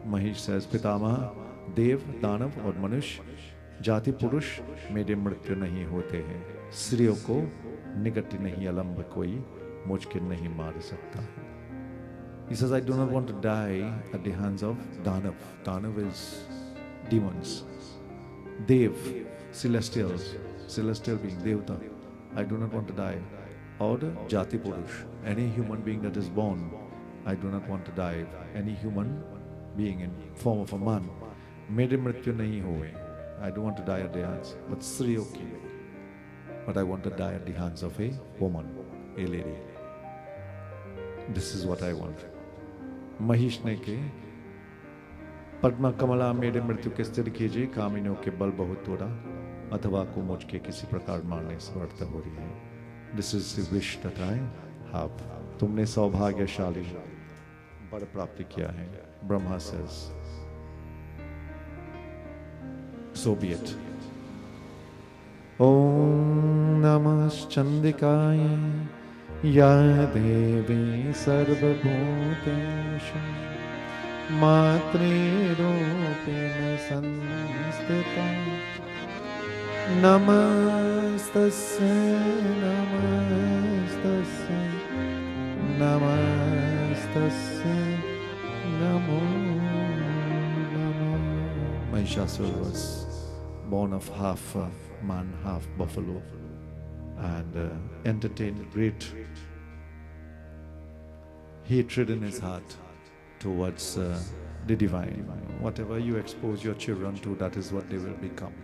महिष says, पितामह, देव, दानव और मनुष्य जाति पुरुष मेरे मृत्यु नहीं होते हैं. स्त्रियों को निकट नहीं अलंब कोई मुझके नहीं मार सकता है. He says, I do not want to die at the hands of Danav. Danav is demons. Dev, celestial being, Devta. I do not want to die. Or Jati Purush, any human being that is born, I do not want to die. Any human being in form of a man, mere mrityu nahi hoye. I don't want to die at the hands, but Sri okay. But I want to die at the hands of a woman, a lady. This is what I want. Mahish ne ke Padma कमला मेरे मृत्यु के स्थिर कीजिए. कामिनों के बल बहुत थोड़ा अथवा को मुझ के किसी प्रकार मारने समर्थ हो रही है. This is the wish that I have. तुमने सौभाग्यशाली वर प्राप्ति किया है. Brahma says, so be it. Om Namah Chandikaya Ya Devi Sarvabhuteshu Matri-rupena sanstita Namastasya Namastasya Namastasya Namo Namo. Mahishasura was born of half man, half buffalo, and entertained great hatred in his heart towards the divine. Whatever you expose your children to, that is what they will become.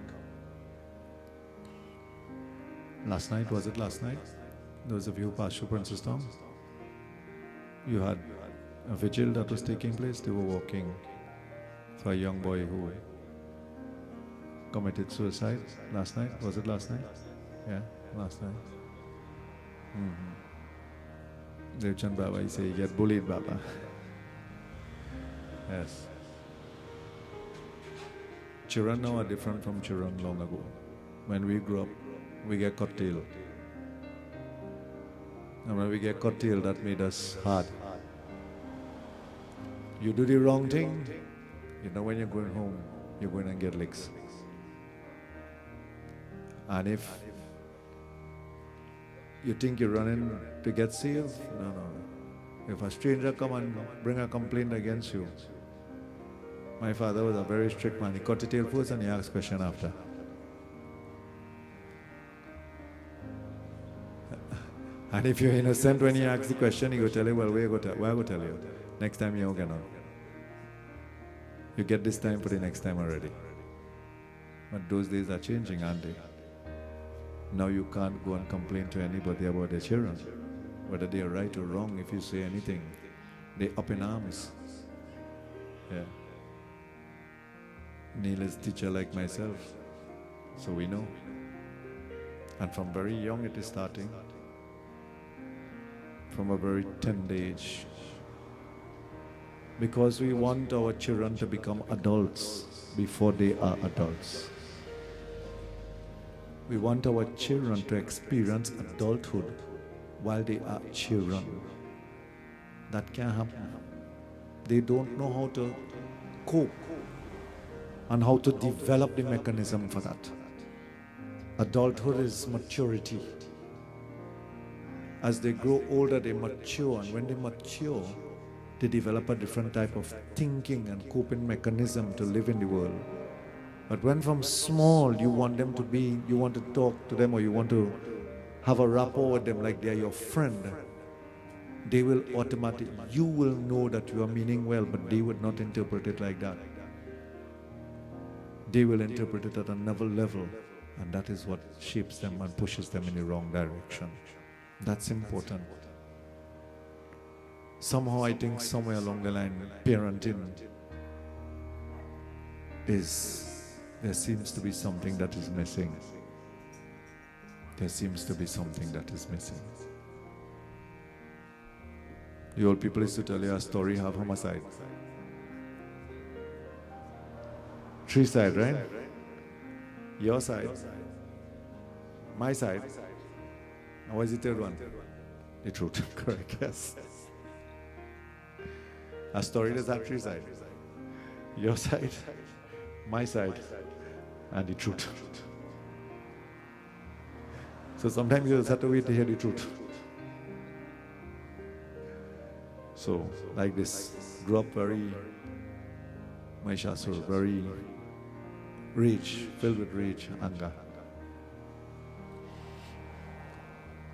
Last night, was it last night? Those of you who passed through Princess Town, you had a vigil that was taking place. They were walking for a young boy who committed suicide last night. Was it last night? Yeah, last night. Devchand Baba, he said, get bullied, Baba. Yes. Children now are different from children long ago. When we grew up, we get curtailed. And when we get curtailed, that made us hard. You do the wrong thing, you know when you're going home, you're going to get licks. And if you think you're running to get saved, no. If a stranger come and bring a complaint against you, my father was a very strict man. He cut the tail first and he asked question after. And if you're innocent when he asks the question, he will tell you, well, where I go tell you? Next time you're going to. You get this time for the next time already. But those days are changing, aren't they? Now you can't go and complain to anybody about their children. Whether they are right or wrong, if you say anything, they're up in arms. Yeah. Neil is a teacher like myself, so we know. And from very young it is starting. From a very tender age. Because we want our children to become adults before they are adults. We want our children to experience adulthood while they are children. That can't happen. They don't know how to cope and how to develop the mechanism for that. Adulthood is maturity. As they grow older, they mature, and when they mature, they develop a different type of thinking and coping mechanism to live in the world. But when from small you want them to be, you want to talk to them or you want to have a rapport with them like they are your friend, they will automatically, you will know that you are meaning well, but they would not interpret it like that. They will interpret it at another level, and that is what shapes them and pushes them in the wrong direction. That's important. Somehow I think somewhere along the line, parenting there seems to be something that is missing. There seems to be something that is missing. The old people used to tell you a story, half homicide. 3 sides, right? Your side, my side, and what is the 3rd one? The truth, correct, yes. A story does have 3 sides. Your side, my side, and the truth. So sometimes you just have to wait to hear the truth. So, like this, grew up very Mahishasura, very rage, filled with rage, anger,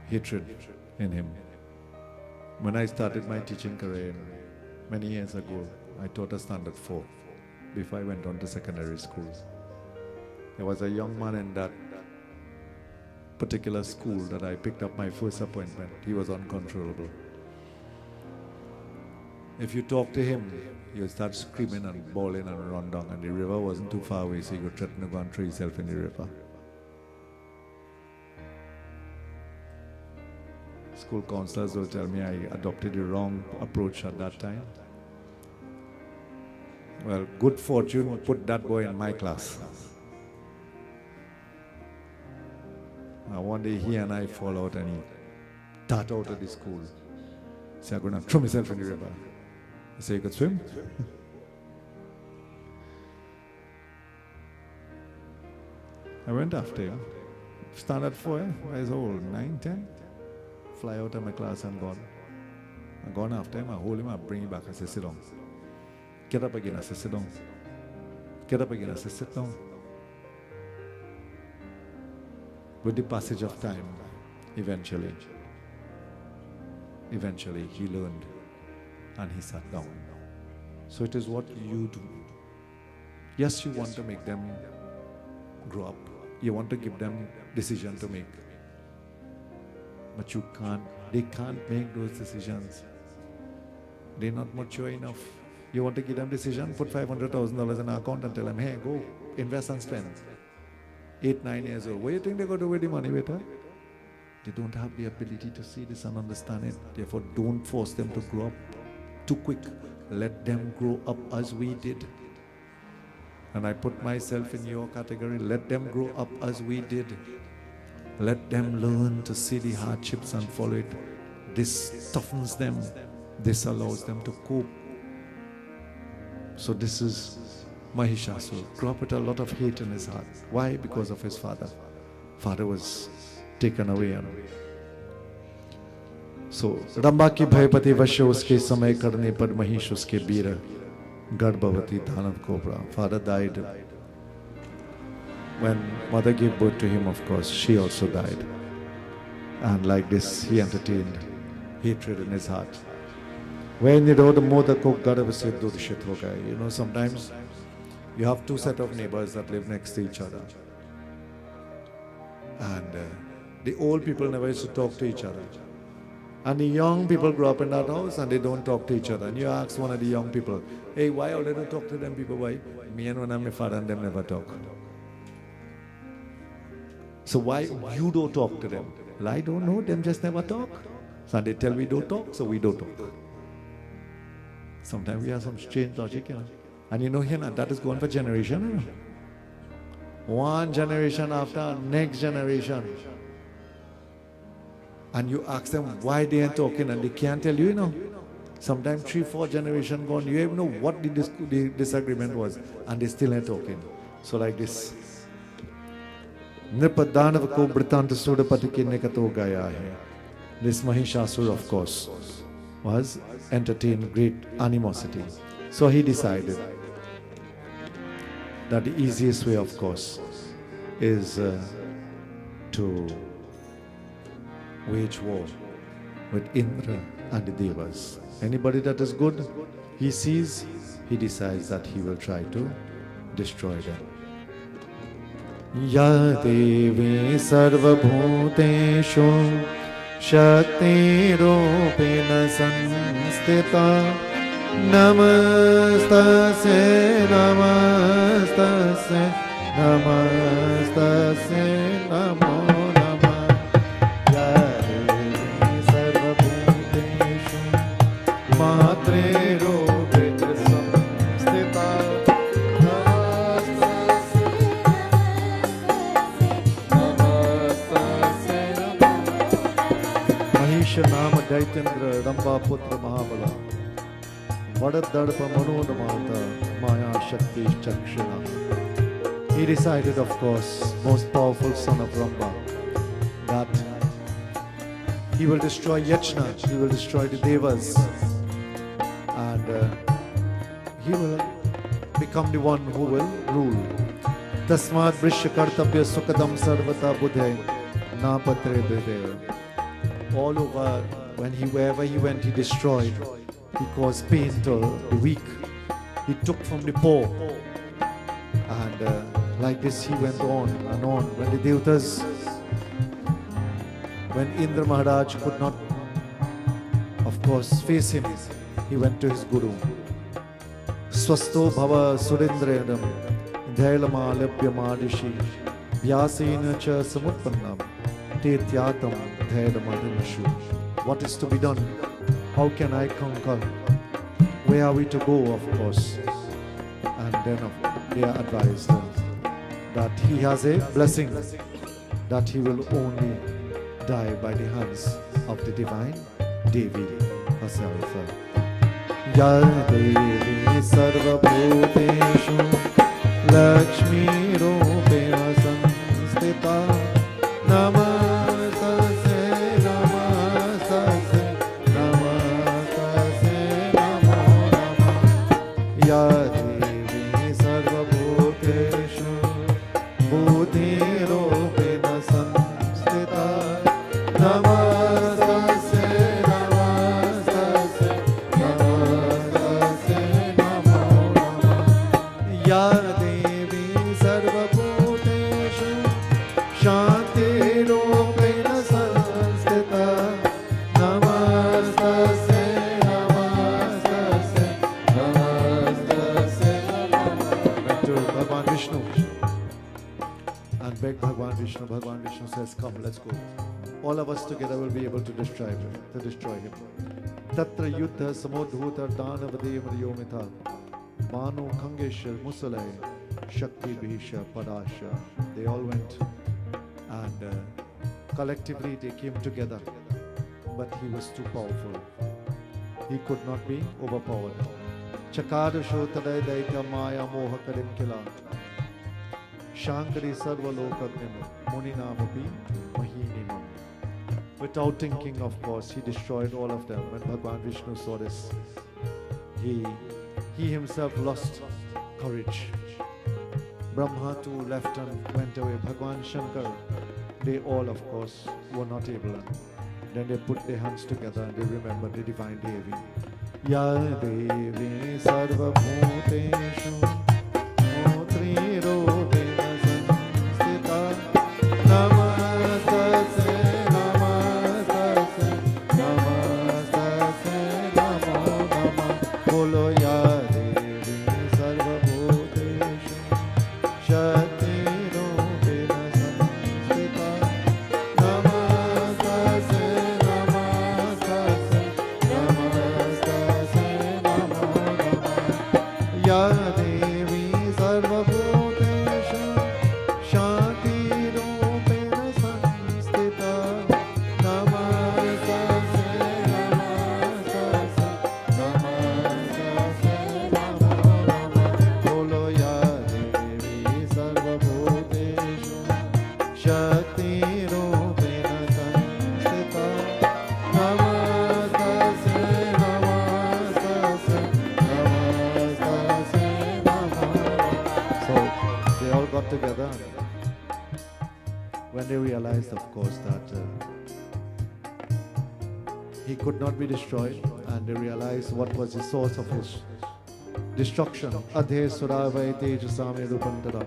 hatred in him. When I started my teaching career many years ago, I taught a standard 4 before I went on to secondary school. There was a young man in that particular school that I picked up my first appointment. He was uncontrollable. If you talk to him, he would start screaming and bawling and run down, and the river wasn't too far away, so he could threaten to go and throw himself in the river. School counselors will tell me I adopted the wrong approach at that time. Well, good fortune put that boy in my class. Now one day he and I fall out and he dart out of the school. Say, I'm going to throw myself in the river. I say, you could swim? I went after him. Standard 4, I was old, 9, 10. Fly out of my class and gone. I gone after him, I hold him, I bring him back, I say, sit down. Get up again, I say, sit down. Get up again, I say, sit down. With the passage of time, eventually he learned and he sat down. So it is what you do. Yes, you want to make them grow up. You want to give them decision to make. But you can't. They can't make those decisions. They're not mature enough. You want to give them decision, put $500,000 in an account and tell them, hey, go, invest and spend. 8, 9 years old. What do you think they're going to do with the money, beta? They don't have the ability to see this and understand it. Therefore, don't force them to grow up too quick. Let them grow up as we did. And I put myself in your category. Let them grow up as we did. Let them learn to see the hardships and follow it. This toughens them. This allows them to cope. So this is Mahishasura. Grew up with a lot of hate in his heart. Why? Because of his father. Father was taken away. So रंबा की भयपति वश उसके समय करने पर महिष उसके वीर गर्भवती दानव cobra. Father died. When mother gave birth to him, of course, she also died. And like this, he entertained hatred in his heart. When the mother ko garb se durshit ho gaye. You know, sometimes you have two set of neighbors that live next to each other. And the old people never used to talk to each other. And the young people grow up in that house and they don't talk to each other. And you ask one of the young people, hey, why all they don't talk to them people? Why? Me and one of my father and them never talk. So why you don't talk to them? Well, I don't know, them just never talk. So they tell we don't talk, so we don't talk. Sometimes we have some strange logic, you know. And you know, here, that is going for generation. You know? One generation after next generation. And you ask them why they ain't talking and they can't tell you, you know. Sometimes 3-4 generations gone, you even know what the disagreement was and they still ain't talking. So like this. Nripadanav ko Britanta Sudapati ki nekato gaya hai. This Mahishasura, of course, was entertained great animosity. So he decided that the easiest way, of course, is to wage war with Indra and the Devas. Anybody that is good, he sees, he decides that he will try to destroy them. Ya Devi Sarva Bhuteshu Shakti Rupena Sanstita Namastase Namastase Namastase Namo Namah Ya Devi Sarva Bhuteshu Matre Rupena Sanstita नाम दैत्येंद्र रंबा पुत्र महाबला वड़ दर्प मनोन माता माया शक्ति चक्षुषा. He decided, of course, most powerful son of Ramba, that he will destroy Yajna, he will destroy the Devas, and he will become the one who will rule. Tasmat Vrishya Kartabhya Sukadam Sarvata Buddhe Na Patre Bhideva. All over, wherever he went, he destroyed. He caused pain to the weak. He took from the poor. And like this he went on and on. When the devatas, when Indra Maharaj could not, of course, face him, he went to his guru. Swasto bhava surendrenam dhailama labhyamadishi vyasena cha samutpannam tetyatam dhailamadinashu. What is to be done? How can I conquer? Where are we to go, of course? And then they are advised that he has a blessing, that he will only die by the hands of the divine Devi herself. Ya Devi Sarva Bhuteshu Lakshmi Rupena Sanstita Namastase Namastase Namastase Namo Namah Ya Devi Sarva Bhuteshu Bhuti Rupena Sanstita Namastase Namastase Namastase Namo and beg Bhagwan Vishnu. Bhagwan Vishnu says, come, let's go. All of us together will be able to destroy him. Tatra yuddha samodhuta danavade maryomitha mano khangesha musalay shakti bhisha padasha. They all went and collectively they came together, but he was too powerful. He could not be overpowered. Chakada shotadai daita maya moha karim kila shankari sarva lokagnim muninamapi mahinimam. Without thinking, of course, he destroyed all of them. When Bhagwan Vishnu saw this, he himself lost courage. Brahma too left and went away. Bhagwan Shankar, they all, of course, were not able. Then they put their hands together and they remembered the divine Devi. Ya Devi Sarva Bhuteshu Motri Robena Sanstita Namastasya Namastasya Namastasya Namo Namah Bolo Ya Devi Sarva Bhuteshu Shakti Robena Sanstita Namastasya Namastasya Namastasya Namo Namah Ya Devi Sarva Bhuteshu Shakti Robena Sanstita Namastasya Namastasya Namastasya Namo Namah Bolo Ya Devi Sarva Bhuteshu Shakti Robena Sanstita Namastasya Namastasya Namastasya Namo Namah. So they all got together when they realized, of course, that he could not be destroyed, and they realized what was the source of his destruction. Adhe suravai tejasame rupantara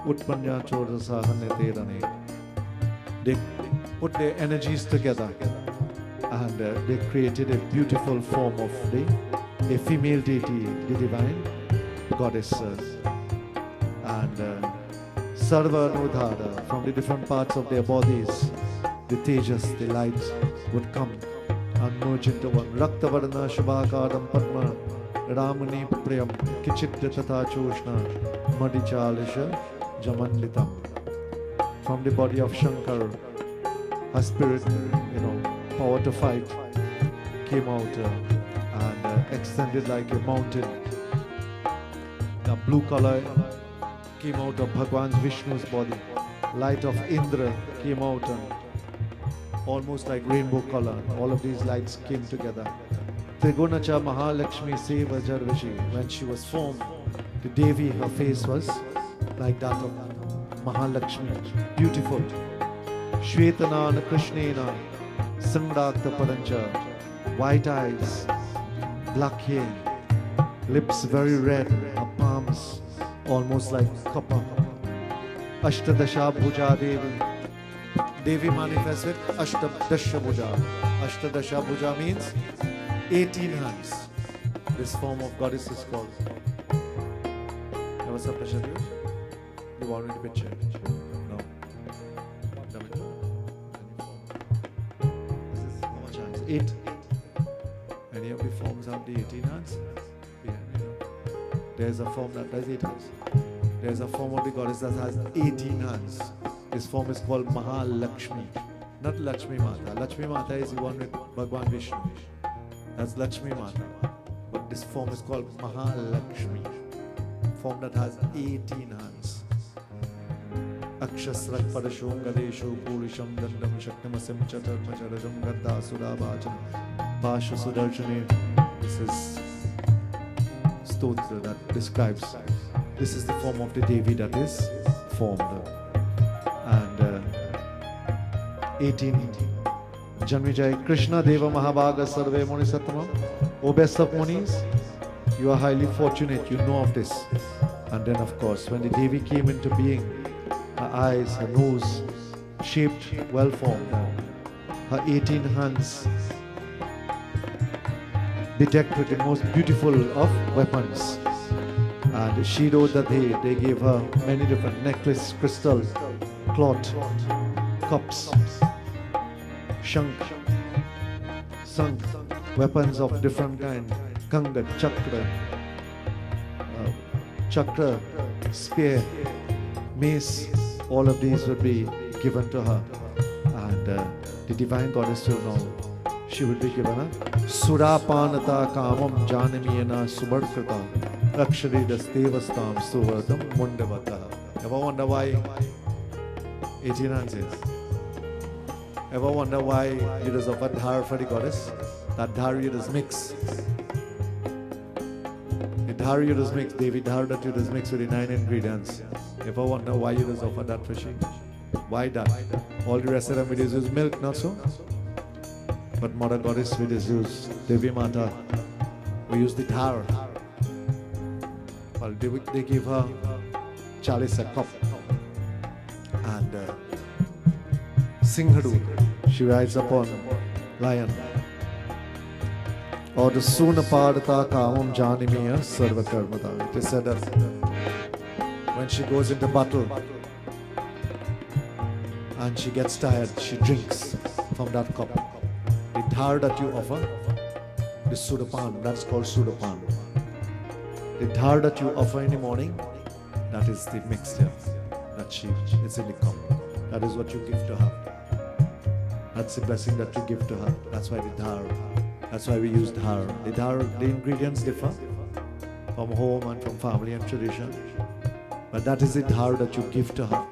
utpanya chodasa hanyaterane. They put their energies together and they created a beautiful form of a female deity, the divine goddess. And Sarva Nudhara, from the different parts of their bodies, the tejas, the light would come and merge into one. Raktavarna Shubhakaram Padma Ramani Priyam Kichidya Tata Choshna Madhichalisha Jamanlitam. From the body of Shankar, her spirit, power to fight, came out and extended like a mountain. The blue color came out of Bhagwan Vishnu's body. Light of Indra came out almost like rainbow color. All of these lights came together. Trigunacha Mahalakshmi Seva Jarvashi. When she was formed, the Devi, her face was like that of Mahalakshmi. Beautiful. Shvetanana Krishnena Sandakta Parancha. White eyes, black hair, lips very red, her palms almost like copper. Ashtadasha Bhuja Devi. Devi manifests with Ashtadasha Bhuja. Ashtadasha Bhuja means 18 hands. This form of goddess is called. What's up, Prashad? You want me to picture? No. Dahamindra? This is how much hands? 8. Any of the forms have the 18 hands? Yeah, There's a form that has 8 hands. There's a form of the goddess that has 18 hands. This form is called Mahalakshmi. Not Lakshmi Mata. Lakshmi Mata is the one with Bhagwan Vishnu. That's Lakshmi Mata. But this form is called Mahalakshmi. Form that has 18 hands. Akshasrak Padashom Gadesho Purisham Dandam Shaktimasim Chatar Macharajam Gadda Surabhacham Pasha Sudarshane. This is stotra that describes. This is the form of the Devi that is formed. And 18 Janvijay Krishna Deva Mahabhaga Sarve Muni Sattama. O best of Munis, you are highly fortunate, you know of this. And then of course, when the Devi came into being, her eyes, her nose, shaped, well formed, her 18 hands bedecked with the most beautiful of weapons. And Shiro Dadhe, they gave her many different necklace, crystal, cloth, cups, shank, weapons of different kind, kanga, chakra, spear, mace, all of these would be given to her. And the divine goddess will know. She will be given a Surapanata Kamam Janamiyana Subarkrita Rakshari Devastam Suvardam Mundavata. Ever wonder why 18 answers? Ever wonder why it is of a dhar for the goddess? That dhar you just mix. The dhar you just mix, Devi dhar that you just mix with the 9 ingredients. Ever wonder why you just offer that for she? Why that? All the rest of them we just use milk, not so? But Mother Goddess we just use Devi Mata. We use the dhar. Well, they give her chalice, a cup. And Singhadu, she rides upon lion. Or the Sunapadata Kamam Janimiya Sarvakarmata. It is said that when she goes into battle and she gets tired, she drinks from that cup. The dhar that you offer, the Sudapan, that's called Sudapan. The dhar that you offer in the morning, that is the mixture that it's in the cup. That is what you give to her. That's the blessing that you give to her. That's why the dhar. That's why we use dhar. The dhar, the ingredients differ from home and from family and tradition. But that is the dhar that you give to her,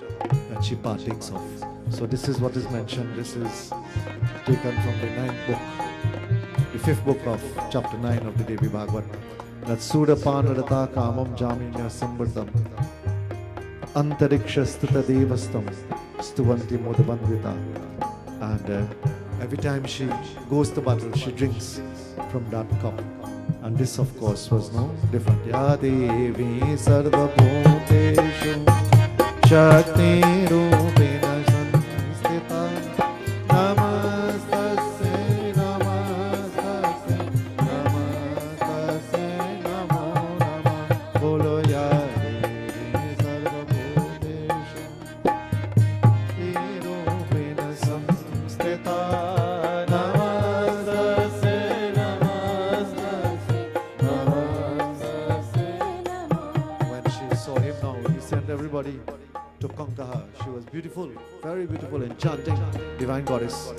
that she partakes of. So this is what is mentioned. This is taken from the 9th book, the 5th book of chapter 9 of the Devi Bhagavad. That Sudapanadata Kamam Jaminya Samvartam Antariksha Stita Devastam Stuvanti Modabandvita. And every time she goes to battle, she drinks from that cup. And this, of course, was no different. Ya Devi Sarva Bhuteshu Shakti Rupena Sanstita Namastasya Namastasya Namastasya Namo Namah Bolo Ya Devi Sarva Bhuteshu Shakti Rupena Sanstita. Everybody to conquer her. She was beautiful, very beautiful, enchanting, divine goddess.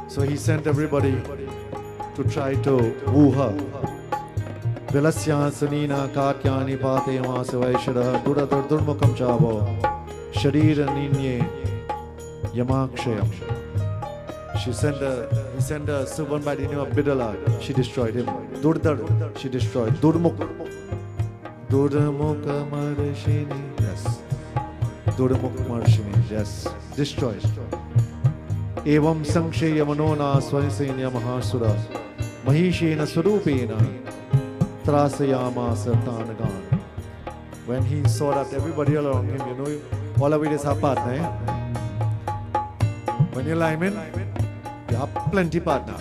So he sent everybody to try to woo her. Vilasya sanina katyani pate masavaishara duratar durmukam chavo sharira ninye yamakshayam. He sent a servant by the name of Bidala. She destroyed him. Durdar, she destroyed. Durmuk. Durmukha Marshini, yes. Durmukha Marshini, yes. Destroyed. Evam Sangsheya Manona Swayasenya Mahishasura Mahishena Surupena Trasayama Sartanagan. When he saw that everybody around him, you know, all of it is her partner. When you lie in, you have plenty partner.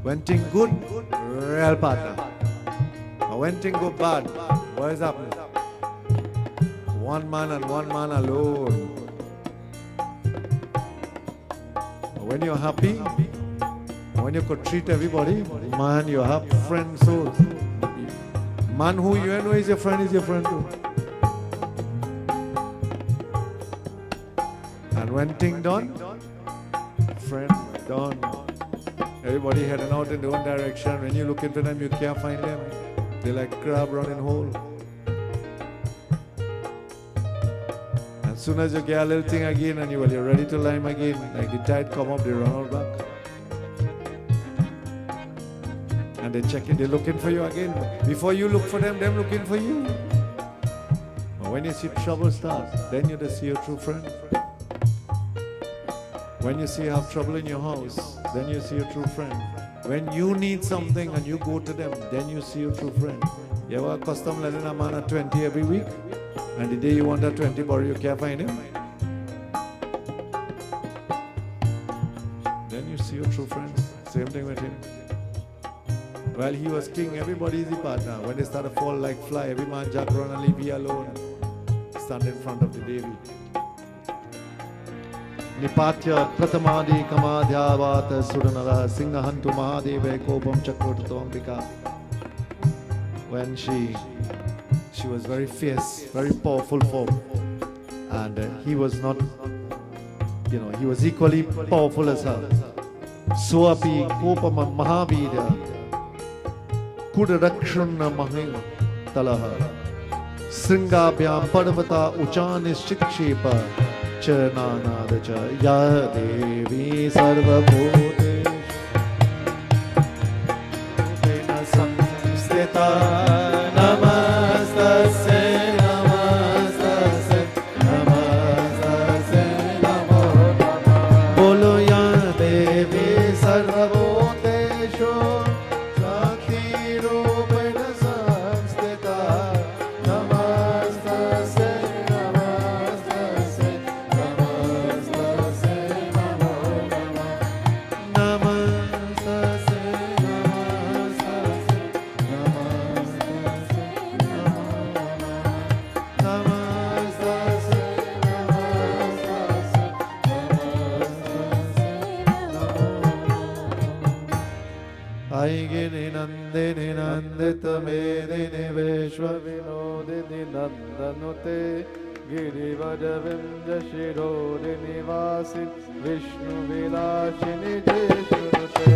When thing good, real partner. But when thing go bad, what is happening? One man and one man alone. When you're happy, when you could treat everybody, man, you have friends. So, man who you know is your friend too. And when thing done, friend done. Everybody heading out in their own direction. When you look into them, you can't find them. They're like crab running hole. As soon as you get a little thing again and you're ready to lime again, like the tide come up, they run out back. And they check it, they're looking for you again. Before you look for them looking for you. But when you see trouble start, then you just see your true friend. When you see you have trouble in your house, then you see your true friend. When you need something and you go to them, then you see your true friend. You ever custom letting a man at 20 every week? And the day you want that 20 borrow, you can't find him? Then you see your true friends. Same thing with him. While he was king, everybody is the partner. When they start to fall like fly, every man Jagrana leave he alone. Stand in front of the Devi. Nipatya Pratamadi Kamadhyavata Suranara Singhahantu Mahadeve Kopam Chakrutambika. When she was very fierce, very powerful form, and he was not, he was equally powerful as her. Soapi Kopama Mahavira Kudarakshana Mahim Talaha Sringabhyam Padavata Uchanis Shikshepa Chananadacha Ya Devi Sarva Bhutesh Tena Samstita Namastasya Namastasya Namastasya Namo Namo Bolo Ya Devi Sarva Bhuteshu Shakti Rupena Samstita Namastasya Namastasya Namastasya Namo Namo Namastasya Namastasya Namastasya Namo Namo Namastasya Aigini Nandini Nandita Medini Vishwa
Vinodini Nandanute Girivadavimja Shirodini Vasi Vishnu Vilashini Jeshunute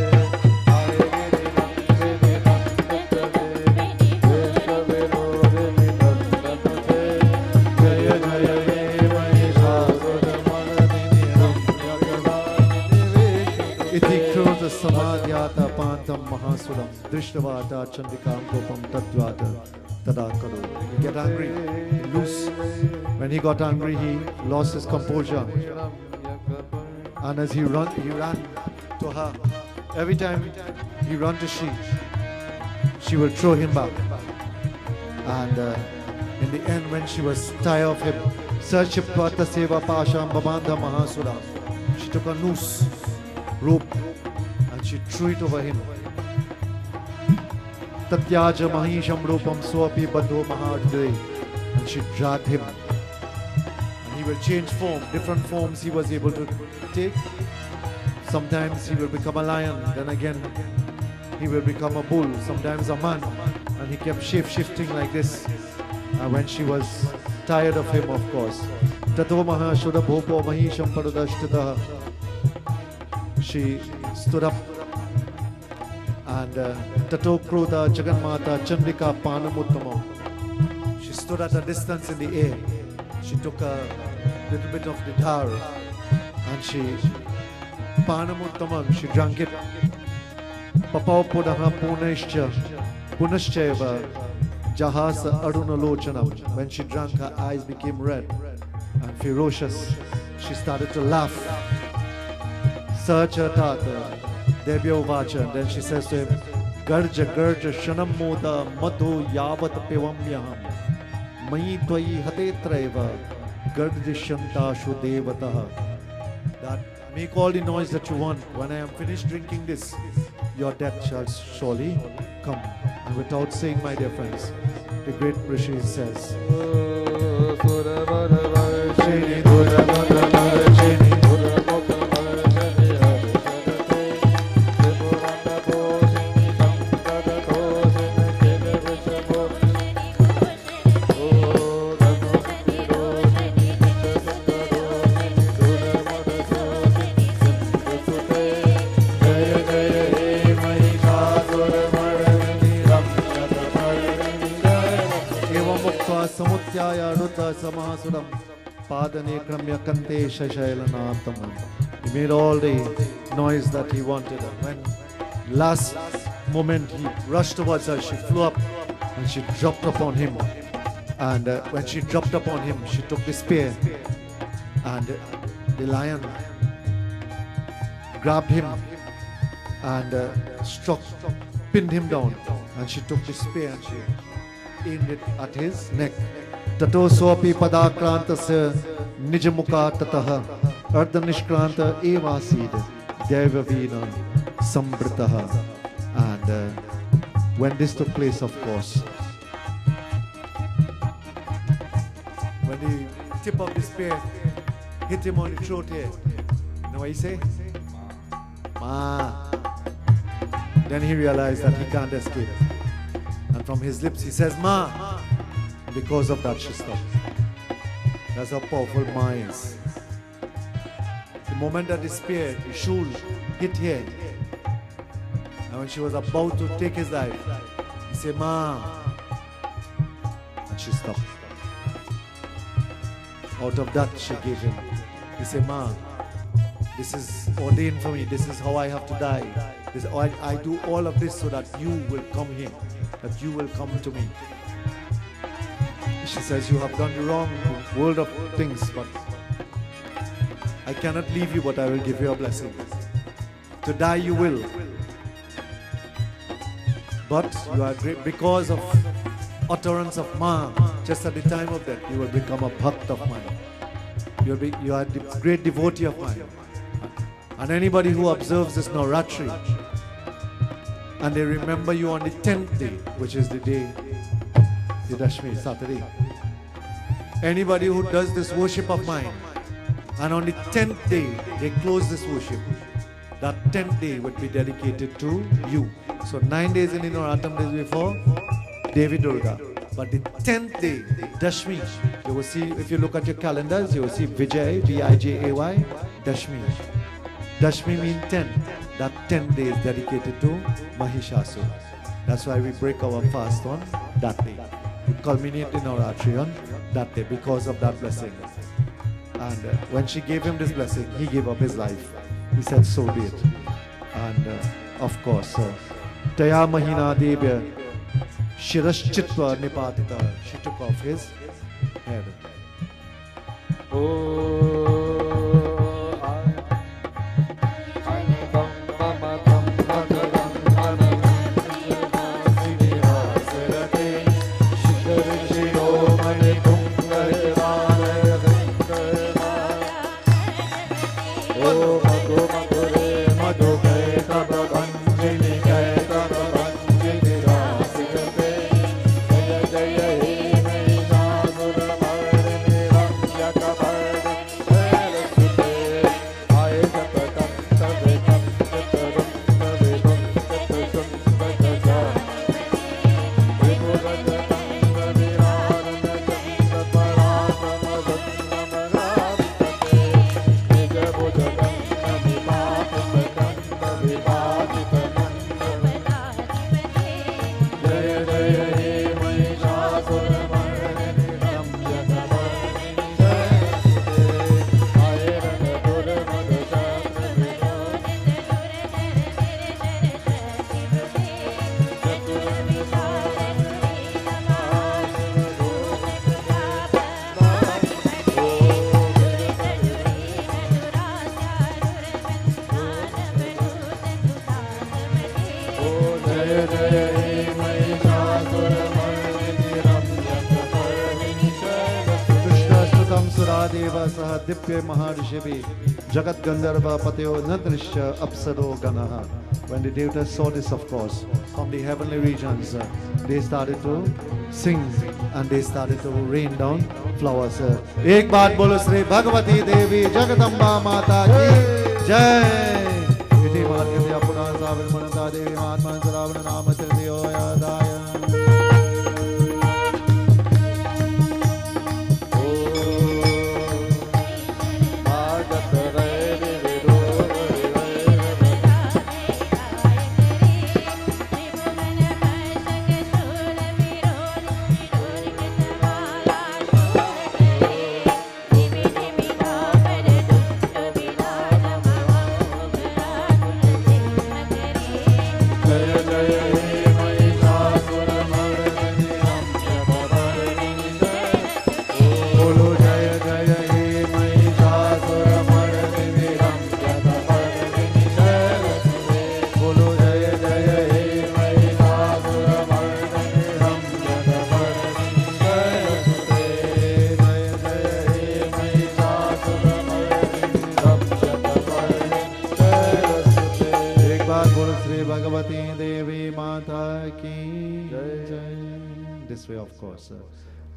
Aigiri Nandini Nandita Medini Vishwa Vinodini Nandanute Jaya Jaya He Mahishasura Mardini Ramyakavadini Vishnu
Iti Krodha Samadhyata Pantam Mahasuram Drishtavata Chandikam Kopam Tattvata Tada Karo. He get angry, he lose. When he got angry, he lost his composure. And as he ran to her. Every time he ran to she will throw him back. And in the end, when she was tired of him, Sarchipata Seva Pasham Babandha Mahasura, she took a noose, rope, and she threw it over him. Tatyaja Mahisham Rupam Swapi Badho Mahadre, and she dragged him. And he will change form, different forms he was able to take. Sometimes he will become a lion, then again he will become a bull, sometimes a man, and he kept shape-shifting like this. And when she was tired of him, of course, Tato Mahashura Bhopo Mahisham Paradashtataha, she stood up, and Tato Krodha Jaganmata Chandika Panamuttamam, she stood at a distance in the air. She took a little bit of the dhar and she Panamuttamam, she drank it. Papao Pudaha Punashcheva Jahasa Arunalochanam. When she drank, her eyes became red and ferocious. She started to laugh. Sacha Tata Debya Vacha. And then she says to him, Garja Garja Shanam Moda Madhu Yavat Pevamyaham Mai Twai Hatetreva Garja Shantashu Devataha. That make all the noise that you want. When I am finished drinking this, your death shall surely come. And without saying, my dear friends, the great Rishi says, Samutyaya Ruta Samasuram Padane Kramya Kante Shashailanathamam. He made all the noise that he wanted. And when last moment he rushed towards her, she flew up and she dropped upon him. And when she dropped upon him, she took the spear, and the lion grabbed him and pinned him down. And she took the spear and she aimed it at his neck. Tato sopi padakrantasya nijamukha tataha ardhanishkranta evasid devavina sambritaha. And when this took place, of course. When the tip of the spear hit him on the throat here. You know what he say? Ma. Then he realized that he can't escape. And from his lips he says, Ma. Because of that she stopped. That's how powerful Ma is. The moment that the spear, the shoul, hit here, and when she was about to take his life, he said, Ma. And she stopped. Out of that she gave him. He said, Ma, this is ordained for me. This is how I have to die. I do all of this so that you will come here, that you will come to me. She says, you have done the wrong world of things, but I cannot leave you, but I will give you a blessing. To die you will. But you are great because of utterance of Ma. Just at the time of death, you will become a bhakt of mine. You are the great devotee of mine. And anybody who observes this Nau Ratri, and they remember you on the 10th day, which is the day, the Dashmi, Saturday. Anybody who does this worship of mine, and on the 10th day, they close this worship, that 10th day would be dedicated to you. So 9 days in the Navaratam days before, Devi Durga. But the 10th day, Dashmi, you will see, if you look at your calendars, you will see Vijay, V-I-J-A-Y, Dashmi. Dashmi means 10. That 10th day is dedicated to Mahishasura. That's why we break our fast on that day. We culminate in our Ratri on that day because of that blessing. And when she gave him this blessing, he gave up his life. He said, so be it. And of course, Taya Mahina Devya Shiraschitva Nipatita, she took off his head. Dipya Maharishivi Jagat Gandharva Patyo Nadrisha Apsaro Ganaha. When the devatas saw this, of course, from the heavenly regions, they started to sing and they started to rain down flowers. Ek baat bolo Sri Bhagavati Devi Jagadamba Mata ki Jai. Iti Markatya Puna Savir Manata Devi Mahatman Saravana Nama Tirthiyo Yadaya. Bhagavati Devi Mata ki way, of course,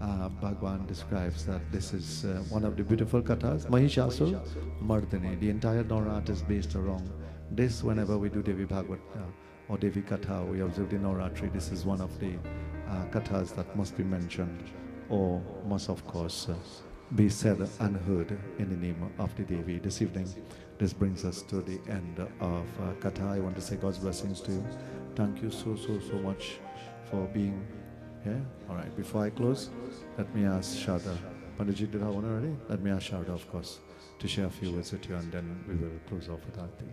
Bhagwan describes that this is one of the beautiful kathas. Mahishasura Mardini. The entire Navrat is based around this. Whenever we do Devi Bhagavad or Devi Katha, we observe the Nau Ratri. This is one of the kathas that must be mentioned or must, of course, be said and heard in the name of the Devi. This evening, this brings us to the end of Katha. I want to say God's blessings to you. Thank you so much for being here. All right, before I close, let me ask Sharda. Panditji, did I one already? Let me ask Sharda, of course, to share a few words with you, and then we will close off with Aarti.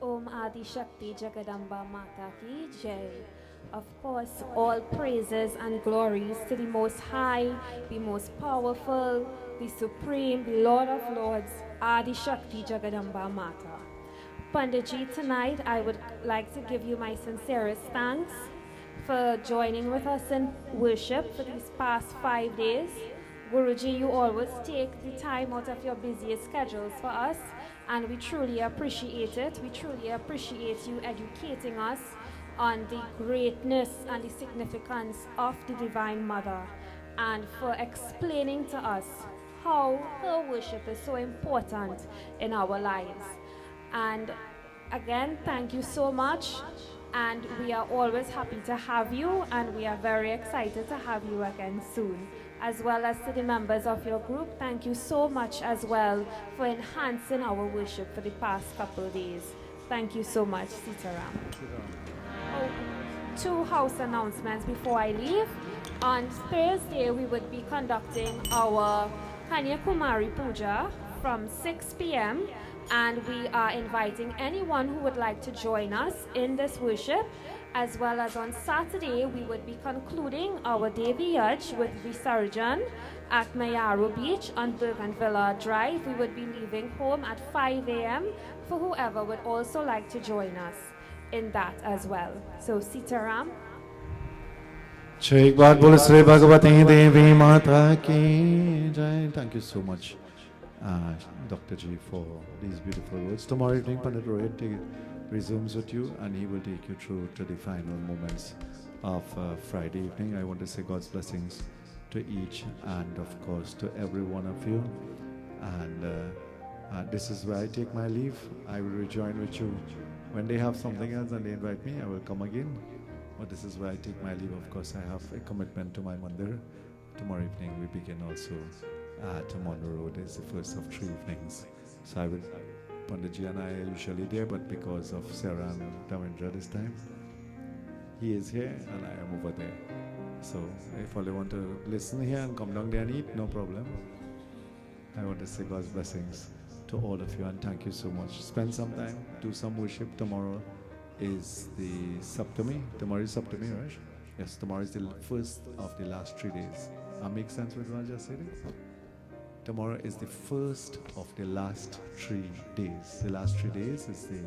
Om Adi Shakti Jagadamba Mata Ki Jai. Of course, all praises and glories to the Most High, the Most Powerful, the Supreme, the Lord of Lords, Adi Shakti Jagadamba Mata. Panditji, tonight I would like to give you my sincerest thanks for joining with us in worship for these past 5 days. Guruji, you always take the time out of your busiest schedules for us, and we truly appreciate it. We truly appreciate you educating us on the greatness and the significance of the Divine Mother, and for explaining to us how her worship is so important in our lives. And again, thank you so much, and we are always happy to have you, and we are very excited to have you again soon. As well as to the members of your group, thank you so much as well for enhancing our worship for the past couple of days. Thank you so much, Sitaram. Oh, 2 house announcements before I leave. On Thursday, we would be conducting our Kanya Kumari Puja from 6 p.m. and we are inviting anyone who would like to join us in this worship. As well as on Saturday, we would be concluding our Devi Yaj with Visarjan at Mayaru Beach on Bergenvilla Drive. We would be leaving home at 5 a.m. for whoever would also like to join us in that as well. So, Sitaram.
एक बार बोल श्री भगवती देवी माता की जय. Thank you so much, Dr. G, for these beautiful words. Tomorrow evening, Pandit Rohit resumes with you, and he will take you through to the final moments of Friday evening. I want to say God's blessings to each and, of course, to every one of you. And this is where I take my leave. I will rejoin with you when they have something else and they invite me. I will come again. But this is where I take my leave. Of course, I have a commitment to my mandir. Tomorrow evening we begin also at Mondo Road. It's the first of 3 evenings. So I will. Panditji and I are usually there, but because of Sarah and Dahamindra this time, he is here and I am over there. So if all you want to listen here and come down there and eat, no problem. I want to say God's blessings to all of you, and thank you so much. Spend some time, do some worship. Tomorrow is the Saptami. Tomorrow is Saptami, right? Yes, tomorrow is the first of the last 3 days. Makes sense with what I just said? Tomorrow is the first of the last 3 days. The last 3 days is the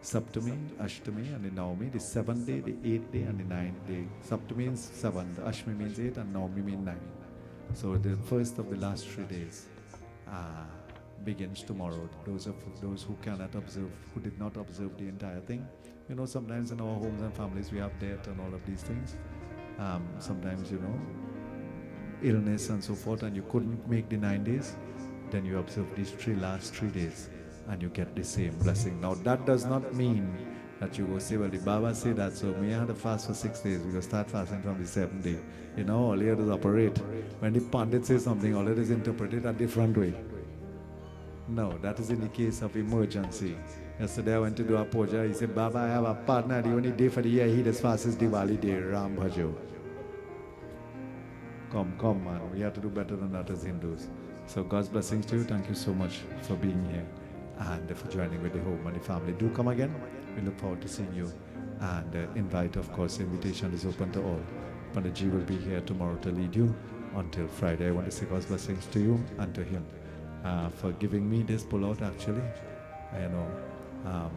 Saptami, Ashtami, and the Naumi. The 7th day, the 8th day, and the 9th day. Saptami means 7, the Ashtami means 8, and Naumi means 9. So the first of the last 3 days begins tomorrow. Those who cannot observe, who did not observe the entire thing. You know, sometimes in our homes and families we have death and all of these things. Sometimes, you know, illness and so forth, and you couldn't make the 9 days, then you observe these last 3 days and you get the same blessing. Now that does not mean that you go say, well, the Baba said that, so me I had to fast for 6 days, we go start fasting from the 7th day. You know, all you have to operate. When the Pandit says something, all it is interpreted a different way. No, that is in the case of emergency. Yesterday I went to do a puja, he said, Baba, I have a partner, the only day for the year he does fast is Diwali day, Ram Bhajo. Come man, we have to do better than that as Hindus. So God's blessings to you. Thank you so much for being here and for joining with the home and the family. Do come again. We look forward to seeing you. And invite, of course, invitation is open to all. Panditji will be here tomorrow to lead you until Friday. I want to say God's blessings to you and to him for giving me this pullout actually. You know,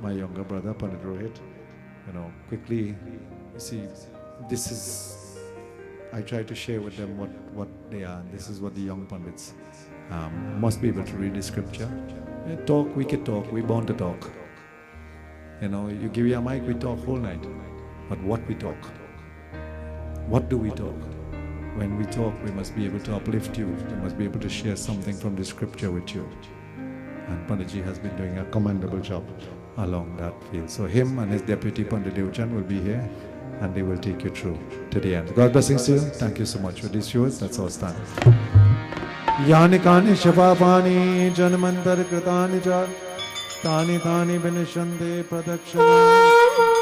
my younger brother, Pandit Rohit, you know, quickly, you see, this is, I try to share with them what they are. And this is what the young pundits must be able to read the scripture. Talk, we can talk, we're born to talk. You know, you give you a mic, we talk whole night. But what we talk? What do we talk? When we talk, we must be able to uplift you. We must be able to share something from the scripture with you. And Panditji has been doing a commendable job along that field. So him and his deputy Pandit Devchan will be here and they will take you through to the end. God blessings to you. Thank you so much for these viewers. Let's all stand. Yanikani Shabapani Janmantar Kritani Jar Tani Tani Binishande Pradakshana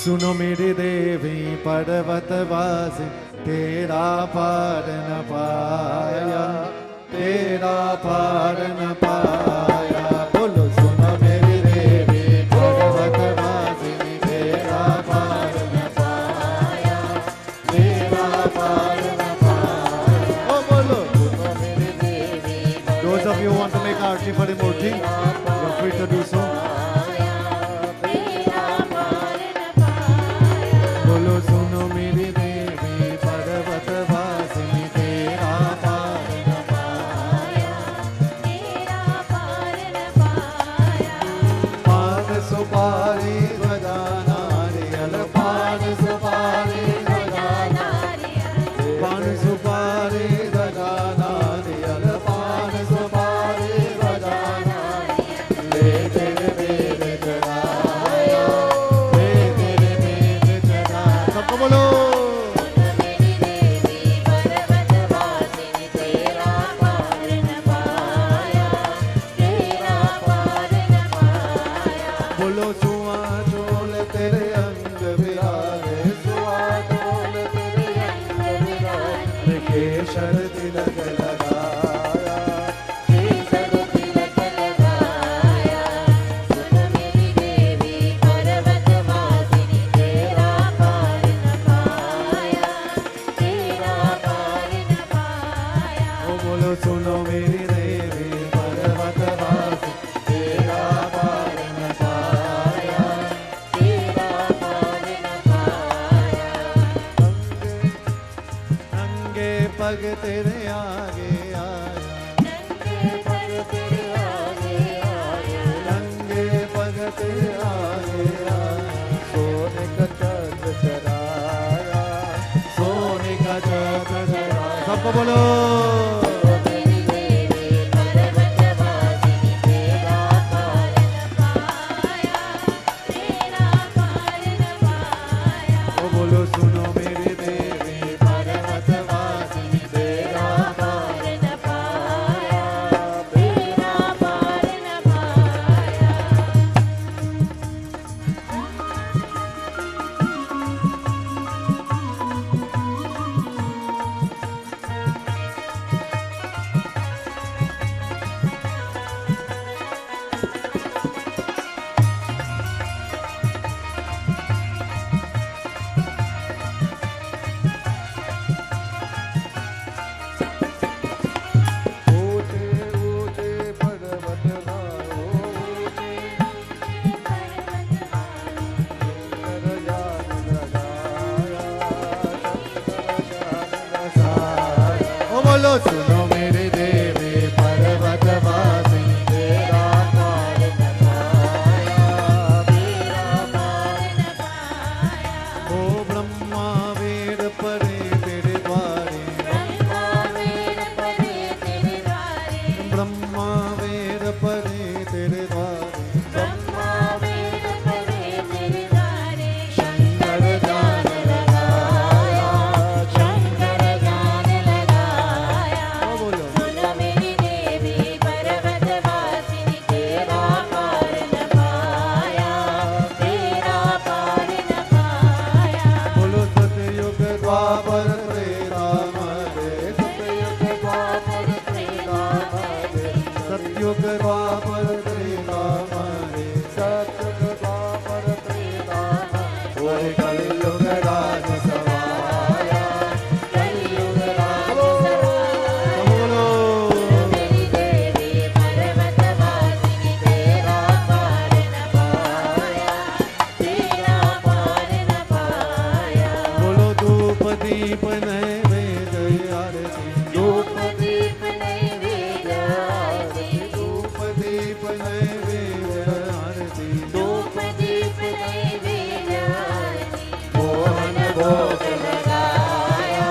Suno Meri Devi Padavatavasi Tera Padana Paya Tera Padana Paya Bolo Suno Meri Devi Padavatavasi Tera Padana Paya Tera Padana Paya Oh Bolo Suno Meri Devi Those of you who want to make arti for the Murti, you're free to do so. नैवेद्य आरती
धूप दीप नैवेद्य आरती
धूप दीप नैवेद्य आरती
धूप दीप नैवेद्य आरती मोहन भोग लगाया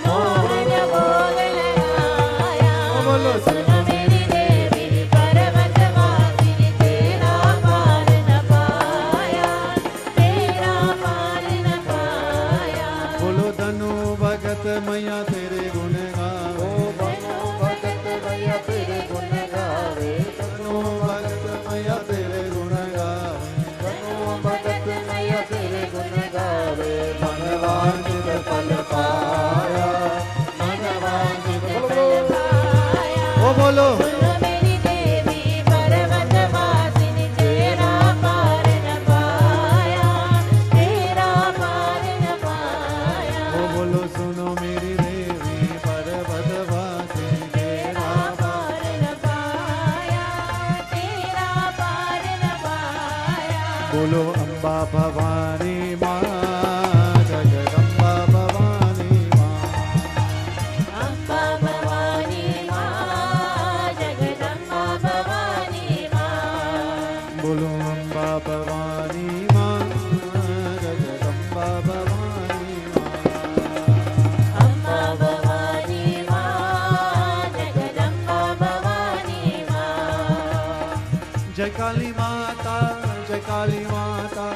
मोहन भोग लगाया
बोलो
सुनो मेरी देवी पर्वत वासिनी तेरा पार न पाया तेरा पार न पाया
बोलो धनु भगत मैया तेरे गुण गावे
बनो भगत भैया तेरे गुण गावे
धनु भगत मैया तेरे गुण गावे
बनो भगत मैया तेरे गुण गावे मनवांछित फल पाया मनवांछित फल
पाया
ओ बोलो
सुनो मेरी देवी पर्वत वासिनी तेरा पार न पाया तेरा पार न पाया
ओ बोलो सुनो मेरी देवी पर्वत वासी तेरा
पार न पाया तेरा पार न पाया
बोलो अम्बा भवानी माँ जगदम्बा भवानी माँ
अम्बा भवानी माँ जगदम्बा भवानी माँ
बोलो अम्बा भवानी माँ जगदम्बा भवानी माँ
अम्बा भवानी माँ जगदम्बा भवानी माँ
जय काली माता जय काली माता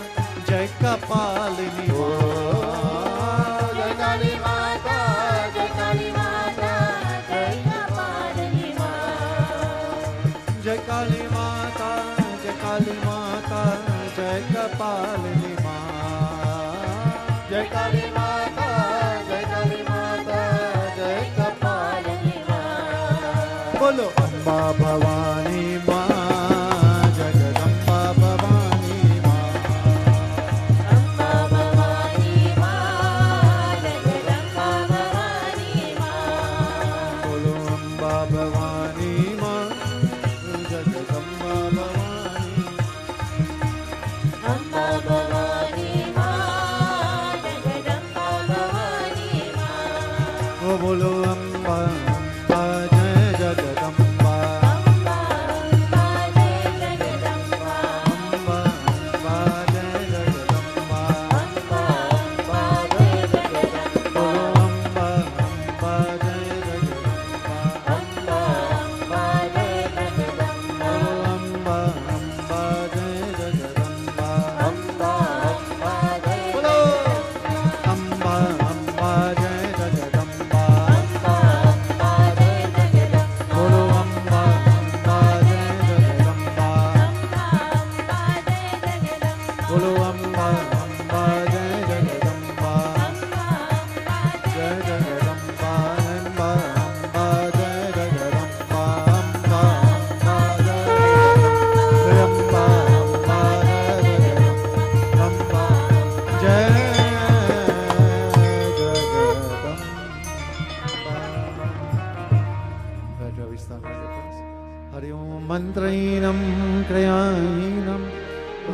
जय कपालिनी माँ
जय काली माता जय काली माता
जय कपालिनी माँ
जय काली माता जय काली माता जय कपालिनी माँ
जय काली माता जय काली माता जय
कपालिनी माँ
बोलो अम्बा भवानी माँ जगदम्बा भवानी माँ
अम्बा भवानी माँ जगदम्बा भवानी माँ
बोलो अम्बा भवानी माँ जगदम्बा भवानी
अम्बा भवानी माँ जगदम्बा भवानी माँ
ओ बोलो अम्बा अम्बा जय जगदम्बा
अम्बा अम्बा जय जगदम्बा
अम्बा अम्बा जय जगदम्बा
अम्बा अम्बा जय जगदम्बा
बोलो अम्बा अम्बा जय जगदम्बा
अम्बा अम्बा जय जगदम्बा
बोलो अम्बा अम्बा जय जगदम्बा
अम्बा अम्बा जय
बोलो अम्बा अम्बा जय जगदम्बा
अम्बा अम्बा जय जगदम्बा
बोलो अम्बा अम्बा जय जगदम्बा
अम्बा अम्बा जय जगदम्बा
बोलो अम्बा अम्बा जय जगदम्बा
अम्बा अम्बा
जय जगदम्बा अम्बा अम्बा जय जगदम्बा अम्बा अम्बा जय अम्बा अम्बा जय जगदम्बा जय जगदम्बा हरि ओम मंत्रहीनं क्रियाहीनं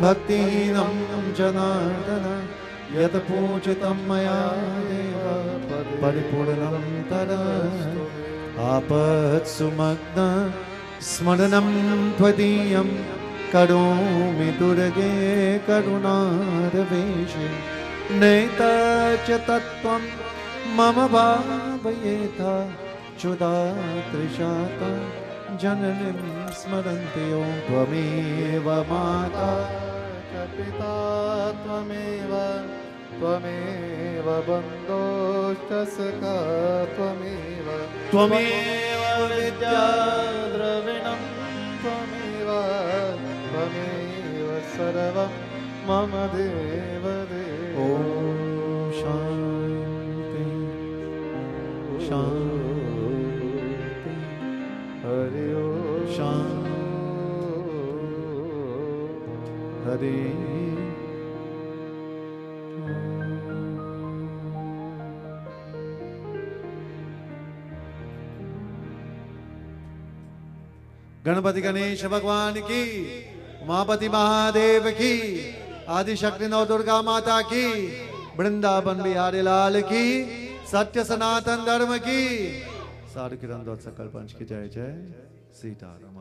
भक्तिहीनं जनार्दन यत् पूजितं मया देव परिपूर्णं तदस्तु आपत्सुमग्न स्मरणं त्वदीयं करोमि दुर्गे करुणारवेशे नेता च तत्त्वं मम भावयेथा क्षुधातृषाता जननीं स्मरन्ति यो त्वमेव माता
च पिता त्वमेव त्वमेव बन्धुश्च सखा त्वमेव
त्वमेव विद्या द्रविणं
त्वमेव त्वमेव सर्वं मम देव देव
ॐ शान्ति शान्ति
हरि ओम
शान्ति हरि गणपति गणेश भगवान की, उमापति महादेव की, आदिशक्ति नौ दुर्गा माता की, वृंदावन बिहारी लाल की, सत्य सनातन धर्म की। साधु किरण सकल पंच की जय जय सीताराम।